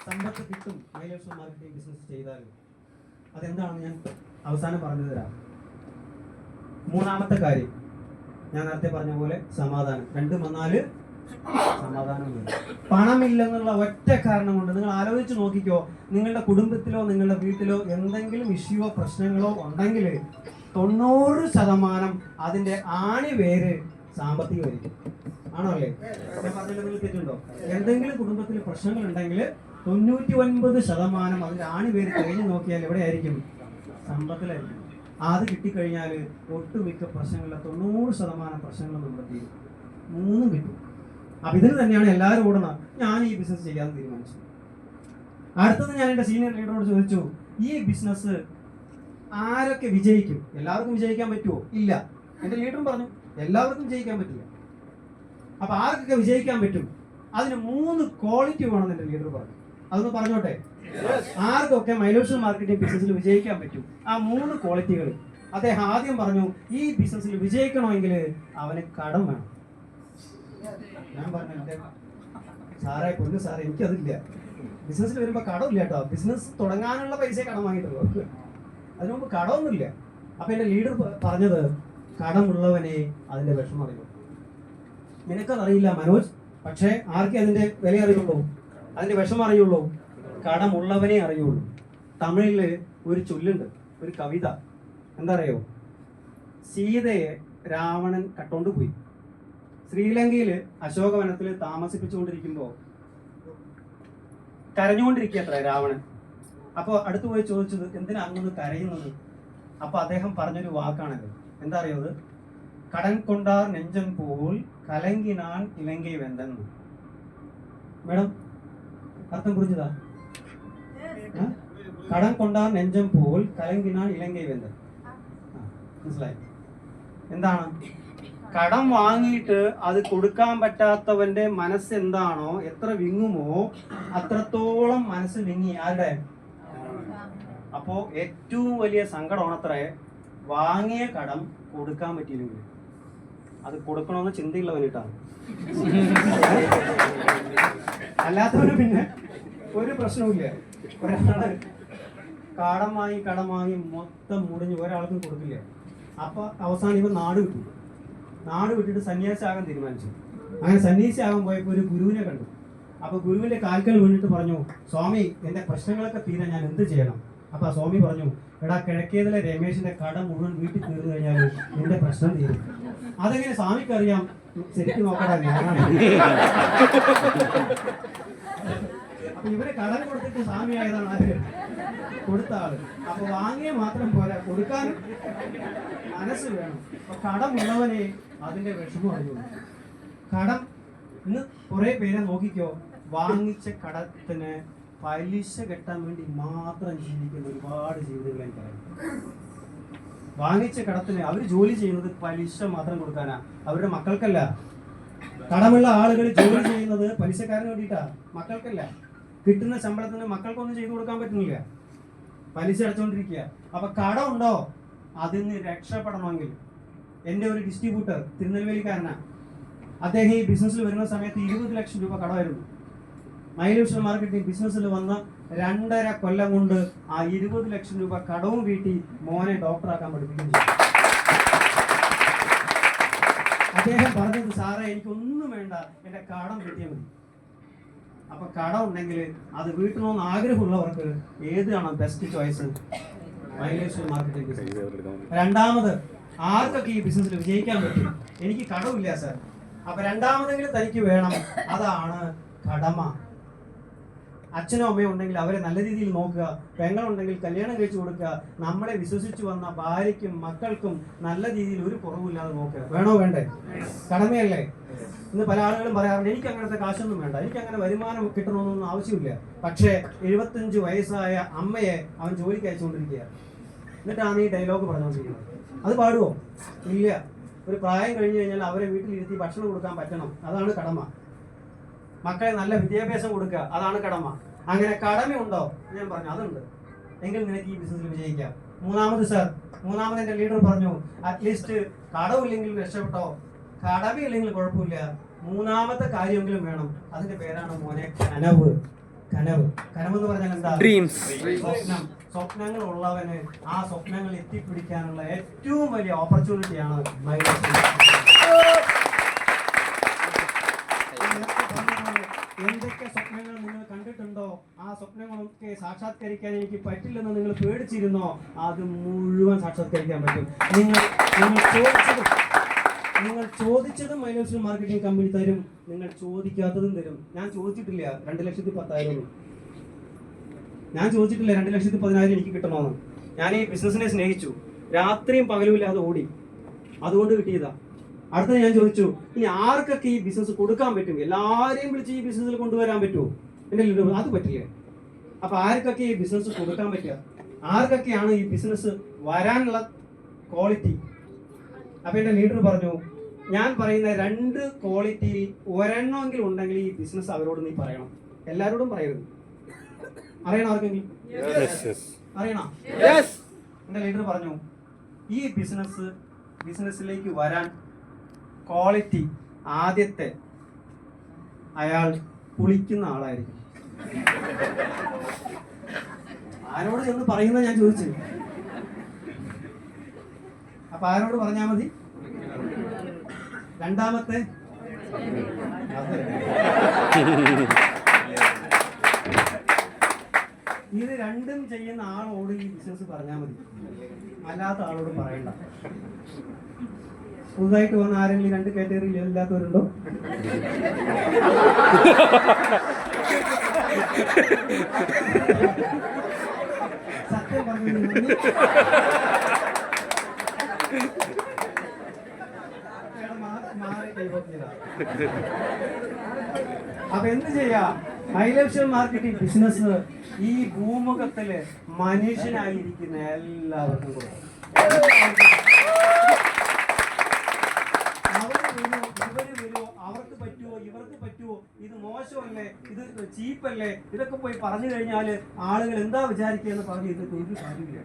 സമ്പത്ത് കിട്ടും. മൈലേഴ്സ് മാർക്കറ്റിംഗ് ബിസിനസ് ചെയ്താൽ അതെന്താണെന്ന് ഞാൻ അവസാനം പറഞ്ഞു തരാം. മൂന്നാമത്തെ കാര്യം ഞാൻ നേരത്തെ പറഞ്ഞ പോലെ സമാധാനം. 2 വന്നാല് സമാധാനമില്ല. പണമില്ലെന്നുള്ള ഒറ്റ കാരണം കൊണ്ട് നിങ്ങൾ ആലോചിച്ച് നോക്കിക്കോ, നിങ്ങളുടെ കുടുംബത്തിലോ നിങ്ങളുടെ വീട്ടിലോ എന്തെങ്കിലും ഇഷ്യൂവോ പ്രശ്നങ്ങളോ ഉണ്ടെങ്കിൽ 90% അതിന്റെ ആണിവേര് സാമ്പത്തികമായിരിക്കും. ആണോ അല്ലേ? ഞാൻ പറഞ്ഞില്ലെങ്കിൽ തെറ്റുണ്ടോ? എന്തെങ്കിലും കുടുംബത്തിൽ പ്രശ്നങ്ങൾ ഉണ്ടെങ്കിൽ 99% അതിന്റെ ആണിവേര് കഴിഞ്ഞു നോക്കിയാൽ എവിടെയായിരിക്കും? സമ്പത്തിലായിരിക്കും. അത് കിട്ടിക്കഴിഞ്ഞാൽ ഒട്ടുമിക്ക പ്രശ്നങ്ങളിലെ 90% പ്രശ്നങ്ങൾ നമ്മുടെ തീരും. 3 കിട്ടും. അപ്പൊ ഇതിന് തന്നെയാണ് എല്ലാവരും ഓടണം. ഞാൻ ഈ ബിസിനസ് ചെയ്യാൻ തീരുമാനിച്ചു. അടുത്തത് ഞാൻ എൻ്റെ സീനിയർ ലീഡറോട് ചോദിച്ചു, ഈ ബിസിനസ് ആരൊക്കെ വിജയിക്കും? എല്ലാവർക്കും വിജയിക്കാൻ പറ്റുമോ? ഇല്ല. എൻ്റെ ലീഡറും പറഞ്ഞു എല്ലാവർക്കും വിജയിക്കാൻ പറ്റില്ല. അപ്പൊ ആർക്കൊക്കെ വിജയിക്കാൻ പറ്റും? അതിന് 3 ക്വാളിറ്റി വേണമെന്ന് എൻ്റെ ലീഡർ പറഞ്ഞു. അതൊന്ന് പറഞ്ഞോട്ടെ. ആർക്കൊക്കെ മൈലേഴ്സ് മാർക്കറ്റിംഗ് ബിസിനസ്സിൽ വിജയിക്കാൻ പറ്റും? ആ 3 ക്വാളിറ്റികൾ അദ്ദേഹം ആദ്യം പറഞ്ഞു. ഈ ബിസിനസ്സിൽ വിജയിക്കണമെങ്കിൽ അവന് കടം വേണം. ഞാൻ പറഞ്ഞു, സാറേ പൊന്നു സാറേ എനിക്കതില്ല. ബിസിനസ്സിൽ വരുമ്പോ കടമില്ല കേട്ടോ. ബിസിനസ് തുടങ്ങാനുള്ള പൈസ കടം വാങ്ങിയിട്ടുള്ളൂ, അതിനു മുമ്പ് കടമൊന്നുമില്ല. അപ്പൊ എന്റെ ലീഡർ പറഞ്ഞത്, കടമുള്ളവനെ അതിന്റെ വിഷമം അറിയുള്ളൂ. നിനക്കതറിയില്ല മനോജ്, പക്ഷേ ആർക്കേ അതിന്റെ വില അറിയുള്ളൂ, അതിന്റെ വിഷമം അറിയുള്ളൂ? കടമുള്ളവനെ അറിയുള്ളൂ. തമിഴില് ഒരു ചൊല്ലുണ്ട്, ഒരു കവിത. എന്താ അറിയോ? സീതയെ രാവണൻ കട്ടോണ്ട് പോയി. ശ്രീലങ്കയില് അശോകവനത്തിൽ താമസിപ്പിച്ചുകൊണ്ടിരിക്കുമ്പോ കരഞ്ഞുകൊണ്ടിരിക്കുക രാവണൻ. അപ്പോൾ അടുത്ത് പോയി ചോദിച്ചത്, എന്തിനാ അങ്ങ് കരയുന്നത്? അപ്പൊ അദ്ദേഹം പറഞ്ഞൊരു വാക്കാണത്. എന്താ അറിയത്? കടൻ കൊണ്ടാർ നെഞ്ചൻ പോൽ കലങ്കിനാൻ ഇലങ്കൈ വെന്തെന്ന്. മേഡം അർത്ഥം പുരിഞ്ഞതാ? കടം കൊണ്ടാൽ നെഞ്ചം പോൽ കലങ്കിനാൾ ഇലങ്കൈ വെന്തൻ. മനസ്സിലായി? എന്താണ്? കടം വാങ്ങിയിട്ട് അത് കൊടുക്കാൻ പറ്റാത്തവന്റെ മനസ്സ് എന്താണോ, എത്ര വിങ്ങുമോ അത്രത്തോളം മനസ്സ് വിങ്ങി ആരുടെ? അപ്പോ ഏറ്റവും വലിയ സങ്കടമാണ് അത്രേ വാങ്ങിയ കടം കൊടുക്കാൻ പറ്റിയില്ലെങ്കിൽ. അത് കൊടുക്കണമെന്ന് ചിന്തയുള്ളവനിട്ടാണ്. അല്ലാത്തവന് പിന്നെ ഒരു പ്രശ്നവുമില്ല. ഒരാള് കടം വാങ്ങി മൊത്തം മുടിഞ്ഞ് ഒരാൾക്കും കൊടുക്കില്ല. അപ്പൊ അവസാനം ഇവർ നാട് വിട്ടിട്ട് സന്യാസിയാകാൻ തീരുമാനിച്ചു. അങ്ങനെ സന്യാസിയാകാൻ പോയപ്പോൾ ഒരു ഗുരുവിനെ കണ്ടു. അപ്പൊ ഗുരുവിന്റെ കാൽക്കൽ വീണിട്ട് പറഞ്ഞു, സ്വാമി, എന്റെ പ്രശ്നങ്ങളൊക്കെ തീരാൻ ഞാൻ എന്ത് ചെയ്യണം? അപ്പൊ സ്വാമി പറഞ്ഞു, എടാ, കിഴക്കേതിലെ രമേശിന്റെ കടം മുഴുവൻ വീട്ടിൽ തീർന്നു കഴിഞ്ഞാൽ നിന്റെ പ്രശ്നം തീരും. അതെങ്ങനെ സ്വാമിക്ക് അറിയാം? ശരിക്കും നോക്കടാ, ഞാനാണ്. അപ്പൊ ഇവര് കടം കൊടുത്തിട്ട് സ്വാമി ആയതാണ് ആര്? കൊടുത്ത ആള്. അപ്പൊ വാങ്ങിയ മാത്രം പോരാ, കൊടുക്കാനും മനസ്സ് വേണം. അപ്പൊ കടമുള്ളവനെ അതിന്റെ വിഷമം അറിയുള്ളൂ. കടം ഇന്ന് കുറെ പേരെ നോക്കിക്കോ, വാങ്ങിച്ച കടത്തിന് പലിശ കെട്ടാൻ വേണ്ടി മാത്രം ജീവിക്കുന്ന ഒരുപാട് ജീവിതങ്ങൾ എനിക്കറിയാം. വാങ്ങിച്ച കടത്തിന് അവർ ജോലി ചെയ്യുന്നത് പലിശ മാത്രം കൊടുക്കാനാ, അവരുടെ മക്കൾക്കല്ല. കടമുള്ള ആളുകൾ ജോലി ചെയ്യുന്നത് പലിശക്കാരന് വേണ്ടിയിട്ടാ, മക്കൾക്കല്ല. കിട്ടുന്ന ശമ്പളത്തിന് മക്കൾക്കൊന്നും ചെയ്തു കൊടുക്കാൻ പറ്റുന്നില്ല, പലിശ അടച്ചുകൊണ്ടിരിക്കുക. അപ്പൊ കടം ഉണ്ടോ? അതിൽ നിന്ന് രക്ഷപ്പെടണമെങ്കിൽ എൻ്റെ ഒരു ഡിസ്ട്രിബ്യൂട്ടർ തിരുനെൽവേലിക്കാരനാ. അദ്ദേഹം ഈ ബിസിനസ്സിൽ വരുന്ന സമയത്ത് 20 ലക്ഷം രൂപ കടമായിരുന്നു. മൈലൂഷൻ മാർക്കറ്റിംഗ് ബിസിനസ്സിൽ വന്ന 2.5 കൊല്ലം കൊണ്ട് ആ 20 ലക്ഷം രൂപ കടവും വീട്ടി മോനെ ഡോക്ടറാക്കാൻ പഠിപ്പിക്കുകയും ചെയ്തു. അദ്ദേഹം പറഞ്ഞത്, സാറേ, എനിക്കൊന്നും വേണ്ട, എൻ്റെ കടം വീട്ടിയാൽ മതി. അപ്പൊ കടം ഉണ്ടെങ്കിൽ അത് വീട്ടണമെന്ന് ആഗ്രഹമുള്ളവർക്ക് ഏതാണ് ബെസ്റ്റ് ചോയ്സ്? മൈലൂഷൻ മാർക്കറ്റിംഗ് ബിസിനസ്. രണ്ടാമത്, ആർക്കൊക്കെ ഈ ബിസിനസ്സിൽ വിജയിക്കാൻ പറ്റും? എനിക്ക് കടമില്ല സാർ. അപ്പൊ രണ്ടാമതെങ്കിലും തനിക്ക് വേണം, അതാണ് കടമ. അച്ഛനും അമ്മയും ഉണ്ടെങ്കിൽ അവരെ നല്ല രീതിയിൽ നോക്കുക, പെങ്ങളുണ്ടെങ്കിൽ കല്യാണം കഴിച്ചു കൊടുക്കുക, നമ്മളെ വിശ്വസിച്ച് വന്ന ഭാര്യയ്ക്കും മക്കൾക്കും നല്ല രീതിയിൽ ഒരു കുറവില്ലാതെ നോക്കുക. വേണോ? വേണ്ടേ? കടമയല്ലേ? ഇന്ന് പല ആളുകളും പറയാറുണ്ട്, എനിക്ക് അങ്ങനത്തെ കാശൊന്നും വേണ്ട, എനിക്ക് അങ്ങനെ വരുമാനം കിട്ടണമെന്നൊന്നും ആവശ്യമില്ല. പക്ഷേ 75 വയസ്സായ അമ്മയെ അവൻ ജോലിക്ക് അയച്ചുകൊണ്ടിരിക്കുക. എന്നിട്ടാണ് ഈ ഡയലോഗ് പറഞ്ഞുകൊണ്ടിരിക്കുന്നത്. അത് പാടുവോ? ഇല്ല. ഒരു പ്രായം കഴിഞ്ഞു കഴിഞ്ഞാൽ അവരെ വീട്ടിലിരുത്തി ഭക്ഷണം കൊടുക്കാൻ പറ്റണം, അതാണ് കടമ. മക്കളെ നല്ല വിദ്യാഭ്യാസം കൊടുക്കുക, അതാണ് കടമ. അങ്ങനെ കടമയുണ്ടോ? ഞാൻ പറഞ്ഞു അതുണ്ട്. എങ്കിൽ നിനക്ക് ഈ ബിസിനസ്സിൽ വിജയിക്കാം. മൂന്നാമത് എന്റെ ലീഡർ പറഞ്ഞു, അറ്റ്ലീസ്റ്റ് കടമില്ലെങ്കിലും രക്ഷപ്പെട്ടോ, കടമില്ലെങ്കിൽ കുഴപ്പമില്ല, മൂന്നാമത്തെ കാര്യമെങ്കിലും വേണം. അതിന്റെ പേരാണ് മോനെ കനവ്. കനവ് എന്ന് പറഞ്ഞാൽ എന്താ? സ്വപ്നം. സ്വപ്നങ്ങൾ ഉള്ളവന് ആ സ്വപ്നങ്ങൾ എത്തിപ്പിടിക്കാനുള്ള ഏറ്റവും വലിയ ഓപ്പർച്യൂണിറ്റിയാണ് എന്തൊക്കെ സ്വപ്നങ്ങൾ നിങ്ങൾ കണ്ടിട്ടുണ്ടോ, ആ സ്വപ്നങ്ങളൊക്കെ സാക്ഷാത്കരിക്കാൻ എനിക്ക് പറ്റില്ലെന്ന് നിങ്ങൾ പേടിച്ചിരുന്നോ, അത് മുഴുവൻ സാക്ഷാത്കരിക്കാൻ പറ്റും. നിങ്ങൾ ചോദിച്ചതും മൈലൂഷൻ മാർക്കറ്റിംഗ് കമ്പനി തരും, നിങ്ങൾ ചോദിക്കാത്തതും തരും. ഞാൻ ചോദിച്ചിട്ടില്ല 2,10,000. ഞാൻ ചോദിച്ചിട്ടില്ല 2,10,000 എനിക്ക് കിട്ടണമെന്ന്. ഞാൻ ഈ ബിസിനസ്സിനെ സ്നേഹിച്ചു, രാത്രിയും പകലുമില്ലാതെ ഓടി, അതുകൊണ്ട് കിട്ടിയതാ. അടുത്തത് ഞാൻ ചോദിച്ചു, ഇനി ആർക്കൊക്കെ ഈ ബിസിനസ് കൊടുക്കാൻ പറ്റും? എല്ലാവരെയും വിളിച്ച് ഈ ബിസിനസ്സിൽ കൊണ്ടുവരാൻ പറ്റുമോ? എൻ്റെ ലീഡർ, അത് പറ്റില്ല. അപ്പൊ ആർക്കൊക്കെ ഈ ബിസിനസ് കൊടുക്കാൻ പറ്റുക? ആർക്കൊക്കെയാണ് ഈ ബിസിനസ് വരാനുള്ള ക്വാളിറ്റി? അപ്പൊ എൻ്റെ ലീഡർ പറഞ്ഞു, ഞാൻ പറയുന്ന 2 ക്വാളിറ്റിയിൽ ഒരെണ്ണമെങ്കിലും ഉണ്ടെങ്കിൽ ഈ ബിസിനസ് അവരോട് നീ പറയണം. എല്ലാവരോടും പറയരുത്. അറിയണം ആർക്കെങ്കിലും? അറിയണം? എൻ്റെ ലീഡർ പറഞ്ഞു, ഈ ബിസിനസ്സിലേക്ക് വരാൻ ക്വാളിറ്റി ആദ്യത്തെ, അയാൾ കുളിക്കുന്ന ആളായിരിക്കും. ആരോട് ചെന്ന് പറയുന്ന ഞാൻ ചോദിച്ചു. അപ്പൊ ആരോട് പറഞ്ഞാൽ മതി? രണ്ടാമത്തെ, ഇത് രണ്ടും ചെയ്യുന്ന ആളോട് ഈ ബിസിനസ് പറഞ്ഞാൽ മതി, അല്ലാത്ത ആളോട് പറയണ്ട. പുതുതായിട്ട് വന്ന ആരെങ്കിലും 2 കാറ്റഗറിയിൽ ഇല്ലാത്തവരുണ്ടോ? സത്യം പറഞ്ഞു. അപ്പൊ എന്ത് ചെയ്യാ? മൈലക്ഷൻ മാർക്കറ്റിംഗ് ബിസിനസ് ഈ ഭൂമുഖത്തില് മനുഷ്യനായിരിക്കുന്ന എല്ലാവർക്കും കൊടുക്കും. അവർക്ക് പറ്റുമോ, ഇവർക്ക് പറ്റുമോ, ഇത് മോശമല്ലേ, ഇത് ചീപ്പല്ലേ, ഇതൊക്കെ പോയി പറഞ്ഞു കഴിഞ്ഞാൽ ആളുകൾ എന്താ വിചാരിക്കുക എന്ന് പറഞ്ഞ് ഇതൊക്കെ ഒരു കാര്യമില്ല.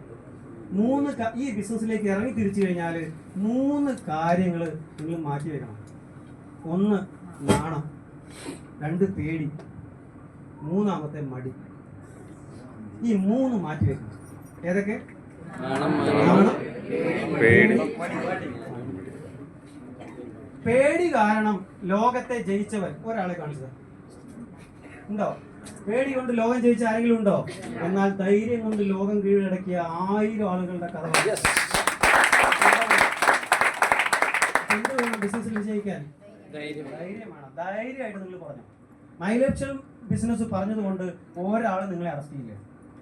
ഈ ബിസിനസ്സിലേക്ക് ഇറങ്ങി തിരിച്ചു കഴിഞ്ഞാൽ 3 കാര്യങ്ങൾ നിങ്ങൾ മാറ്റി വെക്കണം. 1 നാണം, 2 പേടി, 3 മടി. ഈ 3 മാറ്റി വെക്കണം. ഏതൊക്കെ? നാണം, പേടി. പേടി കാരണം ലോകത്തെ ജയിച്ചവൻ ഒരാളെ കാണിച്ചത് ഉണ്ടോ? പേടി കൊണ്ട് ലോകം ജയിച്ച ആരെങ്കിലും ഉണ്ടോ? എന്നാൽ ധൈര്യം കൊണ്ട് ലോകം കീഴടക്കിയ 1000 ആളുകളുടെ കഥ. എന്ത് വേണം ബിസിനസ്സിൽ വിജയിക്കാൻ? ധൈര്യമാണ്. ധൈര്യമായിട്ട് നിങ്ങൾ പറഞ്ഞു. മൈലക്ഷൻ ബിസിനസ് പറഞ്ഞതുകൊണ്ട് ഒരാൾ നിങ്ങളെ അറസ്റ്റ് ചെയ്യില്ല.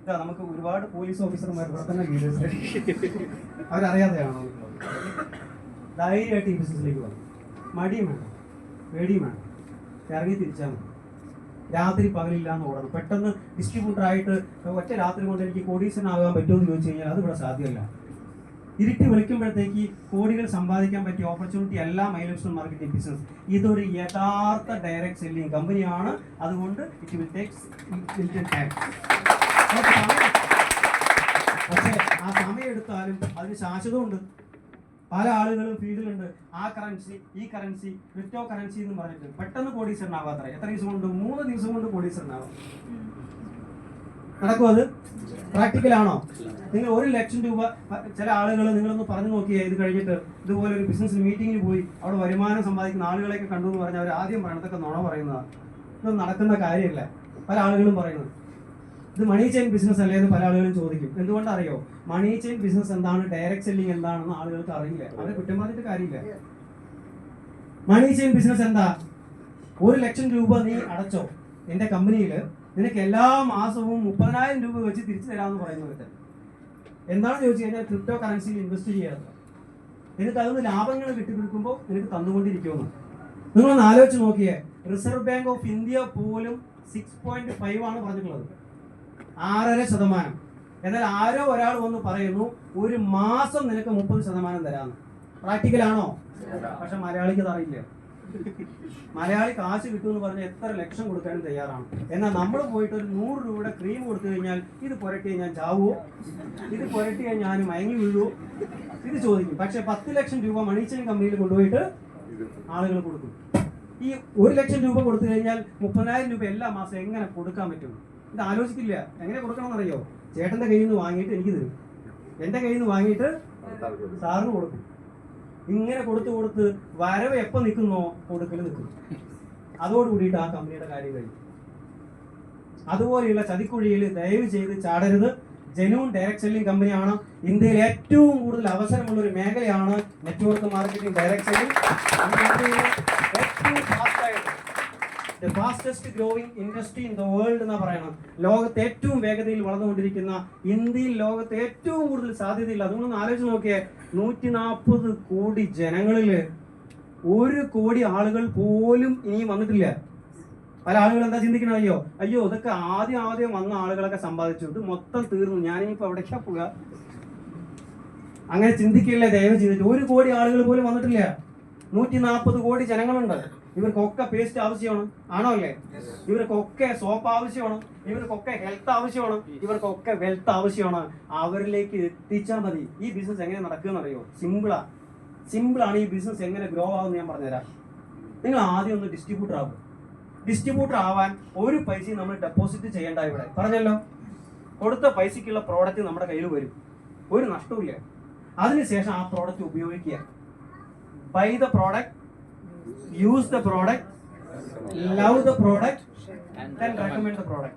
ഇതാ നമുക്ക് ഒരുപാട് പോലീസ് ഓഫീസർമാർ ഇവിടെ തന്നെ ലീഡേഴ്സ് അവരറിയാതെയാണോ? ധൈര്യമായിട്ട് ഈ ബിസിനസ്സിലേക്ക് വന്നു. മടിയും വേണം, പേടിയും വേണം. ഇറങ്ങി തിരിച്ചാൽ മതി. രാത്രി പകലില്ലാന്ന് ഓടണം. പെട്ടെന്ന് ഡിസ്ട്രിബ്യൂട്ടറായിട്ട് ഒറ്റ രാത്രി കൊണ്ട് എനിക്ക് കോടീശ്വരനാകാൻ പറ്റുമെന്ന് ചോദിച്ചു കഴിഞ്ഞാൽ അത് ഇവിടെ സാധ്യമല്ല. ഇരുട്ടി വിളിക്കുമ്പോഴത്തേക്ക് കോടികൾ സമ്പാദിക്കാൻ പറ്റിയ ഓപ്പർച്യൂണിറ്റി അല്ല മൈലക്ഷൻ മാർക്കറ്റിംഗ് ബിസിനസ്. ഇതൊരു യഥാർത്ഥ ഡയറക്റ്റ് സെല്ലിംഗ് കമ്പനിയാണ്. അതുകൊണ്ട് ഇറ്റ് വിൽ ടേക്ക് ടൈം. പക്ഷേ ആ സമയം എടുത്താലും അതിന് ശാശ്വതമുണ്ട്. പല ആളുകളും ഫീൽഡിലുണ്ട്. ആ കറൻസി, ഈ കറൻസി, ക്രിപ്റ്റോ കറൻസി എന്ന് പറഞ്ഞിട്ട് പെട്ടെന്ന് കോടീശ്വരനാവാത്ര. എത്ര ദിവസം കൊണ്ട്? 3 ദിവസം കൊണ്ട് കോടീശ്വരനാവാം. നടക്കും? അത് പ്രാക്ടിക്കലാണോ? നിങ്ങൾ 1 ലക്ഷം രൂപ, ചില ആളുകൾ നിങ്ങളൊന്ന് പറഞ്ഞു നോക്കിയേ, ഇത് കഴിഞ്ഞിട്ട് ഇതുപോലെ ഒരു ബിസിനസ് മീറ്റിങ്ങിന് പോയി അവിടെ വരുമാനം സമ്പാദിക്കുന്ന ആളുകളെയൊക്കെ കണ്ടു എന്ന് പറഞ്ഞാൽ അവർ ആദ്യം പറയണതൊക്കെ നുണ പറയുന്നതാണ്. ഇതൊന്നും നടക്കുന്ന കാര്യമില്ല. പല ആളുകളും പറയുന്നത് ഇത് മണി ചെയിൻ ബിസിനസ് അല്ലേ എന്ന് പല ആളുകളും ചോദിക്കും. എന്തുകൊണ്ടറിയോ? മണി ചെയിൻ ബിസിനസ് എന്താണ്, ഡയറക്റ്റ് സെല്ലിംഗ് എന്താണെന്ന് ആളുകൾക്ക് അറിയില്ല. അവരെ കുറ്റം പറഞ്ഞിട്ട് കാര്യമില്ല. മണി ചെയിൻ ബിസിനസ് എന്താ? 1 ലക്ഷം രൂപ നീ അടച്ചോ എന്റെ കമ്പനിയിൽ, നിനക്ക് എല്ലാ മാസവും 30,000 രൂപ വെച്ച് തിരിച്ചു തരാമെന്ന് പറയുന്നത് എന്താണെന്ന് ചോദിച്ചു കഴിഞ്ഞാൽ ക്രിപ്റ്റോ കറൻസിയിൽ ഇൻവെസ്റ്റ് ചെയ്യാറ്. എന്നിട്ട് അതൊന്ന് ലാഭങ്ങൾ കിട്ടിപ്പിടിക്കുമ്പോൾ നിനക്ക് തന്നുകൊണ്ടിരിക്കുമെന്ന്. നിങ്ങളൊന്ന് ആലോചിച്ച് നോക്കിയേ. റിസർവ് ബാങ്ക് ഓഫ് ഇന്ത്യ പോലും 6.5 ആണ് പറഞ്ഞിട്ടുള്ളത്, 6.5%. എന്നാൽ ആരോ ഒരാൾ വന്ന് പറയുന്നു 1 മാസം നിനക്ക് 30% തരാമെന്ന്. പ്രാക്ടിക്കലാണോ? പക്ഷെ മലയാളിക്ക് അത് അറിയില്ല. മലയാളി കാശ് കിട്ടുമെന്ന് പറഞ്ഞാൽ എത്ര ലക്ഷം കൊടുക്കാനും തയ്യാറാണ്. എന്നാൽ നമ്മൾ പോയിട്ട് ഒരു 100 രൂപയുടെ ക്രീം കൊടുത്തു കഴിഞ്ഞാൽ ഇത് പുരട്ടിയാൽ ഞാൻ ചാവുമോ, ഇത് പുരട്ടിയാൽ ഞാൻ മയങ്ങി വീഴുമോ, ഇത് ചോദിക്കും. പക്ഷെ 10 ലക്ഷം രൂപ മണി ചെയിൻ കമ്പനിയിൽ കൊണ്ടുപോയിട്ട് ആളുകൾ കൊടുക്കും. ഈ 1 ലക്ഷം രൂപ കൊടുത്തു കഴിഞ്ഞാൽ 30,000 രൂപ എല്ലാ മാസം എങ്ങനെ കൊടുക്കാൻ പറ്റും? ഇത് ആലോചിക്കില്ല. എങ്ങനെ കൊടുക്കണമെന്നറിയോ? ചേട്ടന്റെ കയ്യിൽ നിന്ന് വാങ്ങിയിട്ട് എനിക്ക് തരും, എന്റെ കയ്യിൽ നിന്ന് വാങ്ങിയിട്ട് സാറിന് കൊടുക്കും. ഇങ്ങനെ കൊടുത്ത് വരവ് എപ്പോൾ നിൽക്കുന്നോ കൊടുക്കൽ നിൽക്കും. അതോടുകൂടിയിട്ട് ആ കമ്പനിയുടെ കാര്യം കഴിയും. അതുപോലെയുള്ള ചതിക്കുഴിയിൽ ദയവ് ചെയ്ത് ചാടരുത്. ജെന്യൂൻ ഡയറക്ട് സെല്ലിംഗ് കമ്പനിയാണ്. ഇന്ത്യയിൽ ഏറ്റവും കൂടുതൽ അവസരമുള്ള ഒരു മേഖലയാണ് നെറ്റ്വർക്ക് മാർക്കറ്റിംഗ് ഡയറക്ട് സെല്ലിംഗ്. ഏറ്റവും the fastest growing industry in the world എന്നാ പറയണം. ലോകത്തെ ഏറ്റവും വേഗതയിൽ വളർന്നുകൊണ്ടിരിക്കുന്ന, ഇന്ത്യയിൽ ലോകത്തെ ഏറ്റവും കൂടുതൽ സാധ്യതയില്ല. അതുകൊണ്ടൊന്ന് ആലോചിച്ച് നോക്കിയേ. 140 കോടി ജനങ്ങളില് 1 കോടി ആളുകൾ പോലും ഇനിയും വന്നിട്ടില്ല. പല ആളുകൾ എന്താ ചിന്തിക്കണം? അയ്യോ ഇതൊക്കെ ആദ്യം വന്ന ആളുകളൊക്കെ സമ്പാദിച്ചു, ഇത് മൊത്തം തീർന്നു, ഞാനിപ്പോ എവിടേക്കാ പോവുക? അങ്ങനെ ചിന്തിക്കില്ല ദയവ് ചെയ്തിട്ട്. 1 കോടി ആളുകൾ പോലും വന്നിട്ടില്ല. 140 കോടി ജനങ്ങളുണ്ട്. ഇവർക്കൊക്കെ പേസ്റ്റ് ആവശ്യമാണ്, ആണോ അല്ലേ? ഇവർക്കൊക്കെ സോപ്പ് ആവശ്യമാണ്, ഇവർക്കൊക്കെ ഹെൽത്ത് ആവശ്യമാണ്, ഇവർക്കൊക്കെ വെൽത്ത് ആവശ്യമാണ്. അവരിലേക്ക് എത്തിച്ചാൽ മതി. ഈ ബിസിനസ് എങ്ങനെ നടക്കുകയെന്ന് അറിയോ? സിമ്പിളാണ്. ഈ ബിസിനസ് എങ്ങനെ ഗ്രോ ആവുമെന്ന് ഞാൻ പറഞ്ഞുതരാം. നിങ്ങൾ ആദ്യം ഒന്ന് ഡിസ്ട്രിബ്യൂട്ടർ ആവും. ഡിസ്ട്രിബ്യൂട്ടർ ആവാൻ 1 പൈസയും നമ്മൾ ഡെപ്പോസിറ്റ് ചെയ്യേണ്ട. ഇവിടെ പറഞ്ഞല്ലോ, കൊടുത്ത പൈസക്കുള്ള പ്രോഡക്റ്റ് നമ്മുടെ കയ്യിൽ വരും, ഒരു നഷ്ടവുമില്ല. അതിനുശേഷം ആ പ്രോഡക്റ്റ് ഉപയോഗിക്കുക. By the product, use the product, love the product, and then recommend the product.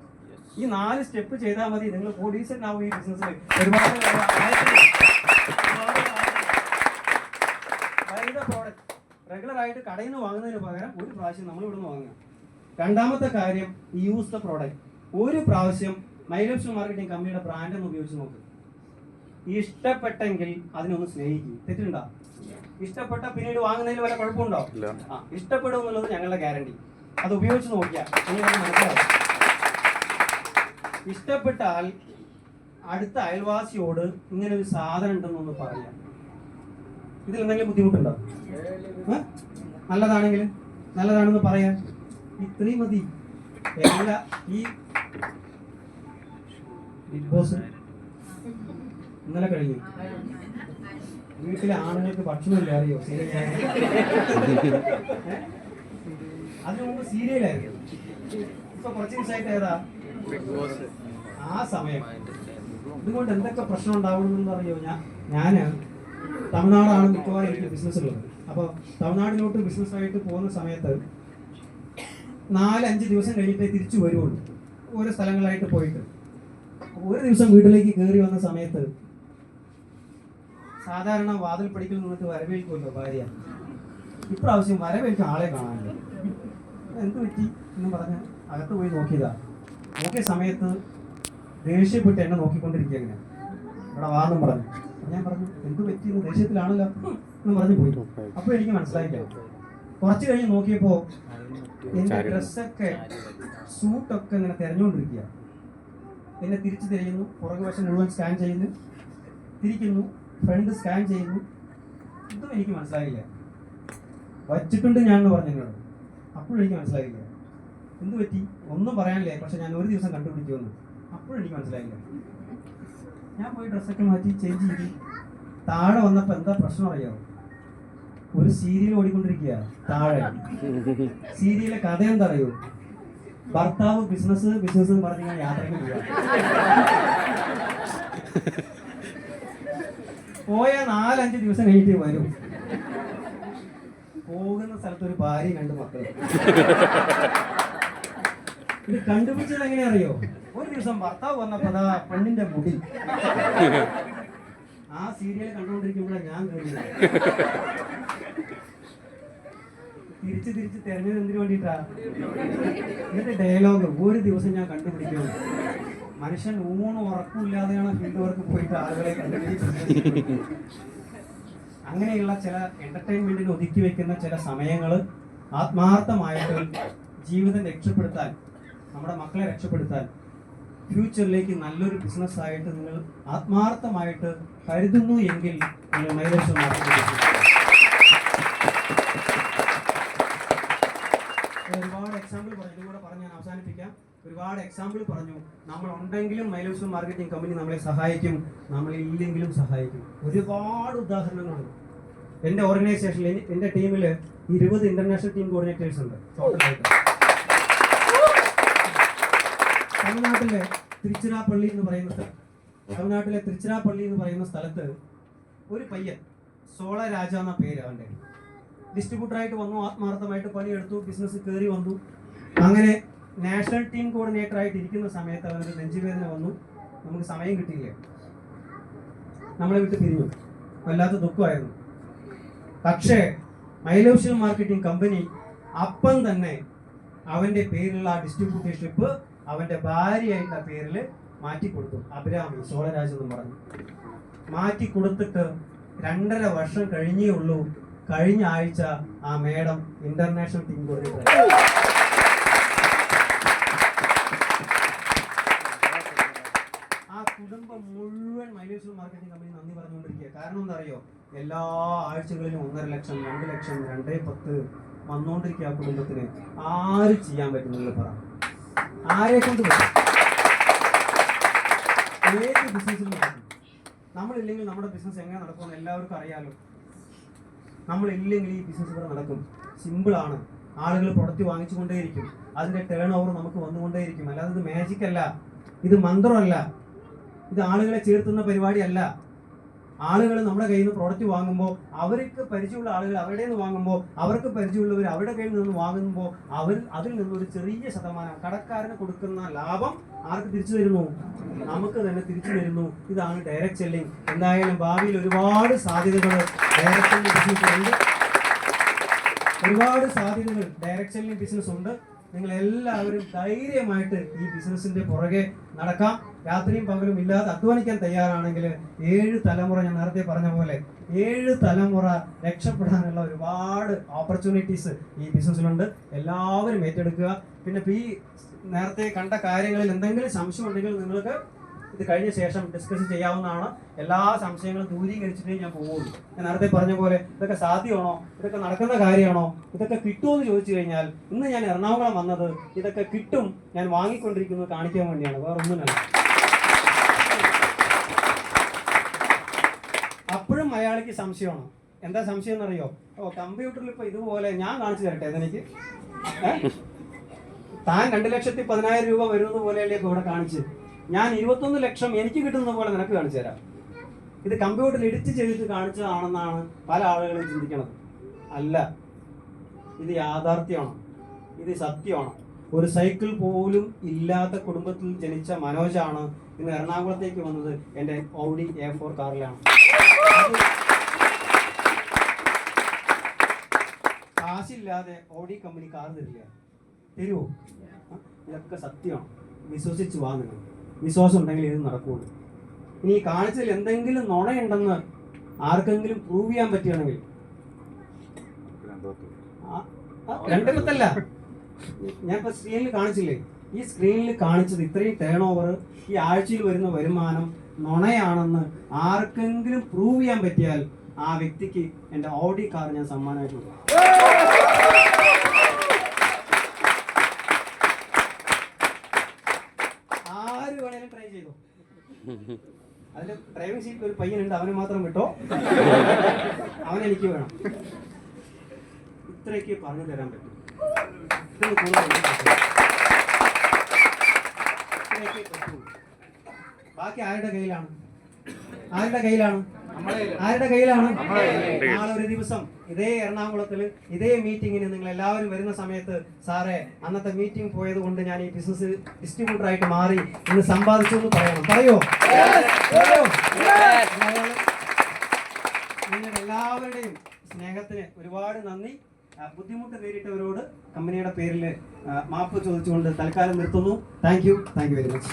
ഈ 4 സ്റ്റെപ്പ് ചെയ്താൽ മതി. നിങ്ങൾ കോടീശ്വരനാവും ഈ ബിസിനസ്സിൽ. ഒരുപാട് റെഗുലർ ആയിട്ട് കടയിൽ നിന്ന് വാങ്ങുന്നതിന് പകരം 1 പ്രാവശ്യം നമ്മൾ ഇവിടെ നിന്ന് വാങ്ങുക. രണ്ടാമത്തെ കാര്യം, യൂസ് ദ പ്രോഡക്റ്റ്. 1 പ്രാവശ്യം മൈലക്ഷൻ മാർക്കറ്റിംഗ് കമ്പനിയുടെ ബ്രാൻഡ് ഒന്ന് ഉപയോഗിച്ച് നോക്ക്. ഇഷ്ടപ്പെട്ടെങ്കിൽ അതിനൊന്ന് സ്നേഹിക്കും. തെറ്റുണ്ടോ? ഇഷ്ടപ്പെട്ട പിന്നീട് വാങ്ങുന്നതിൽ വല്ല കുഴപ്പമുണ്ടോ? ഇഷ്ടപ്പെടും എന്നുള്ളത് ഞങ്ങളുടെ ഗ്യാരണ്ടി. അത് ഉപയോഗിച്ച് നോക്കിയാൽ നിങ്ങൾക്ക് മനസ്സിലാവും. ഇഷ്ടപ്പെട്ടാൽ അടുത്ത അയൽവാസിയോട് ഇങ്ങനെ ഒരു സാധനം ഉണ്ടെന്നൊന്ന് പറയാം. ഇതിൽ എന്തെങ്കിലും ബുദ്ധിമുട്ടുണ്ടോ? നല്ലതാണെങ്കിൽ നല്ലതാണെന്ന് പറയാം. ഇത്രയും മതി. എല്ലാ ഈ ബിഗ് ബോസ് ഇന്നലെ കഴിഞ്ഞു. വീട്ടിലെ ആണുങ്ങൾക്ക് ഭക്ഷണമില്ല, അറിയോ? അതിനു മുമ്പ് സീരിയലായിരുന്നു. ഇപ്പൊ കുറച്ച് ദിവസമായിട്ട് ഏതാ ആ സമയം. ഇതുകൊണ്ട് എന്തൊക്കെ പ്രശ്നം ഉണ്ടാവുമെന്ന് അറിയോ? ഞാന് തമിഴ്നാടാണ് മിക്കവാറും എനിക്ക് ബിസിനസ് ഉള്ളത്. അപ്പോൾ തമിഴ്നാട്ടിലോട്ട് ബിസിനസ്സായിട്ട് പോകുന്ന സമയത്ത് 4-5 ദിവസം കഴിഞ്ഞിട്ടേ തിരിച്ചു വരുള്ളൂ, ഓരോ സ്ഥലങ്ങളായിട്ട് പോയിട്ട്. ഒരു ദിവസം വീട്ടിലേക്ക് കയറി വന്ന സമയത്ത് സാധാരണ വാതിൽ പടിക്കൽ നിന്നിട്ട് വരവേൽക്കുമല്ലോ ഭാര്യ. ഇപ്രാവശ്യം വരവേൽക്കാൻ ആളെ കാണാനില്ല. എന്ത് പറ്റി എന്ന് പറഞ്ഞ് അകത്ത് പോയി നോക്കിയതാ. നോക്കിയ സമയത്ത് ദേഷ്യപ്പെട്ട് എന്നെ നോക്കിക്കൊണ്ടിരിക്കുക. എങ്ങനെ ഇവിടെ വാന്നും പറഞ്ഞു. ഞാൻ പറഞ്ഞു എന്ത് പറ്റി, ദേഷ്യത്തിലാണല്ലോ എന്ന് പറഞ്ഞു പോയി. അപ്പോൾ എനിക്ക് മനസ്സിലായില്ല. കുറച്ച് കഴിഞ്ഞ് നോക്കിയപ്പോൾ എന്റെ ഡ്രസ്സൊക്കെ സൂട്ടൊക്കെ ഇങ്ങനെ തെരഞ്ഞുകൊണ്ടിരിക്കുക. എന്നെ തിരിച്ചു തിരിയുന്നു, പുറകു വശം മുഴുവൻ സ്കാൻ ചെയ്യുന്നു, തിരിക്കുന്നു, ഫ്രണ്ട് സ്കാൻ ചെയ്യുന്നു. ഇതും എനിക്ക് മനസ്സിലായില്ല. വച്ചിട്ടുണ്ട് ഞാൻ എന്ന് പറഞ്ഞു എന്നോട്. അപ്പോഴും എനിക്ക് മനസ്സിലായില്ല എന്ത് പറ്റി. ഒന്നും പറയാനില്ലേ, പക്ഷെ ഞാൻ ഒരു ദിവസം കണ്ടുപിടിക്കുമെന്ന്. അപ്പോഴും എനിക്ക് മനസ്സിലായില്ല. ഞാൻ പോയി ഡ്രസ്സൊക്കെ മാറ്റി ചേഞ്ച് ചെയ്തു. താഴെ വന്നപ്പോൾ എന്താ പ്രശ്നം അറിയാമോ? ഒരു സീരിയൽ ഓടിക്കൊണ്ടിരിക്കുക താഴെ. സീരിയലിലെ കഥ എന്താ അറിയോ? ഭർത്താവ് ബിസിനസ് എന്ന് പറഞ്ഞ് ഞാൻ യാത്രയ്ക്ക് പോയ 4-5 ദിവസം കഴിഞ്ഞിട്ട് വരും. പോകുന്ന സ്ഥലത്ത് ഒരു ഭാര്യയും 2 മക്കളും. ഇത് കണ്ടുപിടിച്ചത് എങ്ങനെ അറിയോ? ഒരു ദിവസം ഭർത്താവ് വന്നപ്പോ അതാ പെണ്ണിന്റെ മുടി. ആ സീരിയൽ കണ്ടുകൊണ്ടിരിക്കുമ്പോഴാണ് ഞാൻ തിരിച്ച് തെരഞ്ഞത് എന്തിനു വേണ്ടിയിട്ടാ? എന്നിട്ട് ഡയലോഗ് ഒരു ദിവസം ഞാൻ കണ്ടുപിടിക്കുന്നു. മനുഷ്യൻ ഊണും ഉറക്കമില്ലാതെയാണ് ഫീൽഡ് വർക്ക് പോയിട്ട് ആളുകളെ കണ്ടുപിടിക്കുന്നത്. അങ്ങനെയുള്ള ചില എന്റർടൈൻമെന്റിന് ഒതുക്കി വെക്കുന്ന ചില സമയങ്ങൾ ആത്മാർത്ഥമായിട്ട് ജീവിതം രക്ഷപ്പെടുത്താൻ, നമ്മുടെ മക്കളെ രക്ഷപ്പെടുത്താൻ, ഫ്യൂച്ചറിലേക്ക് നല്ലൊരു ബിസിനസ്സായിട്ട് നിങ്ങൾ ആത്മാർത്ഥമായിട്ട് കരുതുന്നു എങ്കിൽ നിങ്ങൾ മൈലേജ് ഒരുപാട് എക്സാമ്പിൾ പറഞ്ഞു. ഇതുകൂടെ പറഞ്ഞ് ഞാൻ അവസാനിപ്പിക്കാം. ഒരുപാട് എക്സാമ്പിൾ പറഞ്ഞു. നമ്മൾ ഉണ്ടെങ്കിലും മൈലേജ് മാർക്കറ്റിംഗ് കമ്പനി നമ്മളെ സഹായിക്കും, നമ്മളില്ലെങ്കിലും സഹായിക്കും. ഒരുപാട് ഉദാഹരണങ്ങളുണ്ട്. എൻ്റെ ഓർഗനൈസേഷനിൽ, എൻ്റെ ടീമിൽ 20 ഇന്റർനാഷണൽ ടീം കോർഡിനേറ്റേഴ്സ് ഉണ്ട് ടോട്ടലായിട്ട്. തമിഴ്നാട്ടിലെ തിരുച്ചിറാപ്പള്ളി എന്ന് പറയുന്ന സ്ഥലത്ത് ഒരു പയ്യൻ, സോള രാജ എന്ന പേര് അവൻ്റെ, ഡിസ്ട്രിബ്യൂട്ടറായിട്ട് വന്നു, ആത്മാർത്ഥമായിട്ട് പണിയെടുത്തു, ബിസിനസ് കയറി വന്നു. അങ്ങനെ നാഷണൽ ടീം കോർഡിനേറ്റർ ആയിട്ട് ഇരിക്കുന്ന സമയത്ത് അവനൊരു നെഞ്ചുവേദന വന്നു. നമുക്ക് സമയം കിട്ടിയില്ല, നമ്മളെ വിട്ട് പിരിഞ്ഞു. വല്ലാത്ത ദുഃഖമായിരുന്നു. പക്ഷേ മൈലോഷ്യൽ മാർക്കറ്റിംഗ് കമ്പനി അപ്പം തന്നെ അവൻ്റെ പേരിലുള്ള ആ ഡിസ്ട്രിബ്യൂട്ടർഷിപ്പ് അവൻ്റെ ഭാര്യയായിട്ടുള്ള പേരിൽ മാറ്റിക്കൊടുത്തു. അഭിരാമി സോളരാജ് എന്ന് പറഞ്ഞു മാറ്റി കൊടുത്തിട്ട് 2.5 വർഷം കഴിഞ്ഞേ ഉള്ളൂ. കഴിഞ്ഞ ആഴ്ച ആ മേഡം ഇന്റർനാഷണൽ ടീം കോർഡിനേറ്റർ. ആ കുടുംബം മുഴുവൻ മൈലേജ് മാർക്കറ്റിംഗ് കമ്പനി നന്ദി പറഞ്ഞുകൊണ്ടിരിക്കുക. കാരണം എന്താ അറിയോ? എല്ലാ ആഴ്ചകളിലും 1.5 ലക്ഷം, 2 ലക്ഷം, 2.10 വന്നുകൊണ്ടിരിക്കുക. ആ കുടുംബത്തിന് ആര് ചെയ്യാൻ പറ്റുന്നില്ല പറ? ആരെ കൊണ്ട് പറ്റും? ഏത് ബിസിനസ്സിലും നടക്കും. നമ്മളില്ലെങ്കിൽ നമ്മുടെ ബിസിനസ് എങ്ങനെ നടക്കുമെന്ന് എല്ലാവർക്കും അറിയാലോ. നമ്മളില്ലെങ്കിൽ ഈ ബിസിനസ് ഇവിടെ നടക്കും. സിമ്പിളാണ്. ആളുകൾ പ്രൊഡക്റ്റ് വാങ്ങിച്ചുകൊണ്ടേയിരിക്കും, അതിന്റെ ടേൺ ഓവർ നമുക്ക് വന്നുകൊണ്ടേയിരിക്കും. അല്ലാതെ ഇത് മാജിക് അല്ല, ഇത് മന്ത്രമല്ല, ഇത് ആളുകളെ ചേർത്തുന്ന പരിപാടിയല്ല. ആളുകൾ നമ്മുടെ കയ്യിൽ നിന്ന് പ്രോഡക്റ്റ് വാങ്ങുമ്പോൾ അവർക്ക് പരിചയമുള്ള ആളുകൾ അവരുടെ നിന്ന് വാങ്ങുമ്പോൾ അവർക്ക് പരിചയമുള്ളവർ അവരുടെ കയ്യിൽ നിന്ന് വാങ്ങുമ്പോൾ അതിൽ നിന്നൊരു ചെറിയ ശതമാനം കടക്കാരന് കൊടുക്കുന്ന ലാഭം ആർക്ക് തിരിച്ചു തരുന്നു? നമുക്ക് തന്നെ തിരിച്ചു തരുന്നു. ഇതാണ് ഡയറക്റ്റ് സെല്ലിംഗ്. എന്തായാലും ഭാവിയിൽ ഒരുപാട് സാധ്യതകൾ ഡയറക്റ്റ് സെല്ലിംഗ് ബിസിനസ് ഉണ്ട്. ഒരുപാട് സാധ്യതകൾ ഡയറക്റ്റ് സെല്ലിംഗ് ബിസിനസ് ഉണ്ട്. നിങ്ങൾ എല്ലാവരും ധൈര്യമായിട്ട് ഈ ബിസിനസിന്റെ പുറകെ നടക്കാം. രാത്രിയും പകലും ഇല്ലാതെ അധ്വാനിക്കാൻ തയ്യാറാണെങ്കിൽ 7 തലമുറ, ഞാൻ നേരത്തെ പറഞ്ഞ പോലെ 7 തലമുറ രക്ഷപ്പെടാനുള്ള ഒരുപാട് ഓപ്പർച്യൂണിറ്റീസ് ഈ ബിസിനസ്സിലുണ്ട്. എല്ലാവരും ഏറ്റെടുക്കുക. പിന്നെ ഈ നേരത്തെ കണ്ട കാര്യങ്ങളിൽ എന്തെങ്കിലും സംശയം ഉണ്ടെങ്കിൽ നിങ്ങൾക്ക് ഇത് കഴിഞ്ഞ ശേഷം ഡിസ്കസ് ചെയ്യാവുന്നതാണ്. എല്ലാ സംശയങ്ങളും ദൂരീകരിച്ചിട്ടേ ഞാൻ പോവുള്ളൂ. ഞാൻ നേരത്തെ പറഞ്ഞ പോലെ ഇതൊക്കെ സാധ്യമാണോ, ഇതൊക്കെ നടക്കുന്ന കാര്യമാണോ, ഇതൊക്കെ കിട്ടുമോ എന്ന് ചോദിച്ചു കഴിഞ്ഞാൽ ഇന്ന് ഞാൻ എറണാകുളം വന്നത് ഇതൊക്കെ കിട്ടും, ഞാൻ വാങ്ങിക്കൊണ്ടിരിക്കുന്നത് കാണിക്കാൻ വേണ്ടിയാണ്, വേറെ ഒന്നുമല്ല. അപ്പോഴും അയാൾക്ക് സംശയമാണ്. എന്താ സംശയം എന്നറിയോ? കമ്പ്യൂട്ടറിൽ ഇപ്പൊ ഇതുപോലെ ഞാൻ കാണിച്ചു തരട്ടെ അതെനിക്ക്. താൻ 2,10,000 രൂപ വരുന്നത് പോലെയല്ലേ ഇപ്പൊ ഇവിടെ കാണിച്ച്, ഞാൻ 21 ലക്ഷം എനിക്ക് കിട്ടുന്നത് പോലെ നിനക്ക് കാണിച്ചു തരാം. ഇത് കമ്പ്യൂട്ടറിൽ എഡിറ്റ് ചെയ്തിട്ട് കാണിച്ചതാണെന്നാണ് പല ആളുകളും ചിന്തിക്കുന്നത്. അല്ല, ഇത് യാഥാർത്ഥ്യമാണ്, ഇത് സത്യമാണ്. ഒരു സൈക്കിൾ പോലും ഇല്ലാത്ത കുടുംബത്തിൽ ജനിച്ച മനോജാണ് ഇന്ന് എറണാകുളത്തേക്ക് വന്നത് എൻ്റെ Audi A4 കാറിലാണ്. കാശില്ലാതെ Audi കമ്പനി കാർ തരില്ല, തരുമോ? ഇതൊക്കെ സത്യമാണ്. വിശ്വസിച്ച് വാ നിങ്ങൾ. വിശ്വാസം ഉണ്ടെങ്കിൽ ഇത് നടക്കുകയുള്ളൂ. ഇനി കാണിച്ചതിൽ എന്തെങ്കിലും നുണയുണ്ടെന്ന് ആർക്കെങ്കിലും പ്രൂവ് ചെയ്യാൻ പറ്റുകയാണെങ്കിൽ, രണ്ടിടത്തല്ല, ഞാൻ ഇപ്പൊ സ്ക്രീനിൽ കാണിച്ചില്ലേ, ഈ സ്ക്രീനിൽ കാണിച്ചത് ഇത്രയും ടേൺ ഓവർ, ഈ ആഴ്ചയിൽ വരുന്ന വരുമാനം നുണയാണെന്ന് ആർക്കെങ്കിലും പ്രൂവ് ചെയ്യാൻ പറ്റിയാൽ ആ വ്യക്തിക്ക് എൻ്റെ Audi കാർ ഞാൻ സമ്മാനമായിട്ട് കൊടുക്കും. ആര് വേണേലും ട്രൈ ചെയ്തോ. അതിൽ ഡ്രൈവിംഗ് സീറ്റിൽ ഒരു പയ്യനുണ്ട്, അവന് മാത്രം വിട്ടോ, അവനെനിക്ക് വേണം. ഇത്രയൊക്കെ പറഞ്ഞു തരാൻ പറ്റും. ബാക്കി ആരുടെ കയ്യിലാണ്? ആരുടെ കയ്യിലാണ്? ആരുടെ കയ്യിലാണ്? നാളെ ഒരു ദിവസം ഇതേ എറണാകുളത്തിൽ ഇതേ മീറ്റിങ്ങിന് നിങ്ങൾ എല്ലാവരും വരുന്ന സമയത്ത്, സാറേ അന്നത്തെ മീറ്റിംഗ് പോയത് കൊണ്ട് ഞാൻ ഈ ബിസിനസ് ഡിസ്ട്രിബ്യൂട്ടർ ആയിട്ട് മാറി ഇന്ന് സമ്പാദിച്ചു എന്ന് പറയണം. പറയോ? നിങ്ങളുടെ എല്ലാവരുടെയും സ്നേഹത്തിന് ഒരുപാട് നന്ദി. ബുദ്ധിമുട്ട് നേരിട്ടവരോട് കമ്പനിയുടെ പേരിൽ മാപ്പ് ചോദിച്ചുകൊണ്ട് തൽക്കാലം നിർത്തുന്നു. Thank you very much.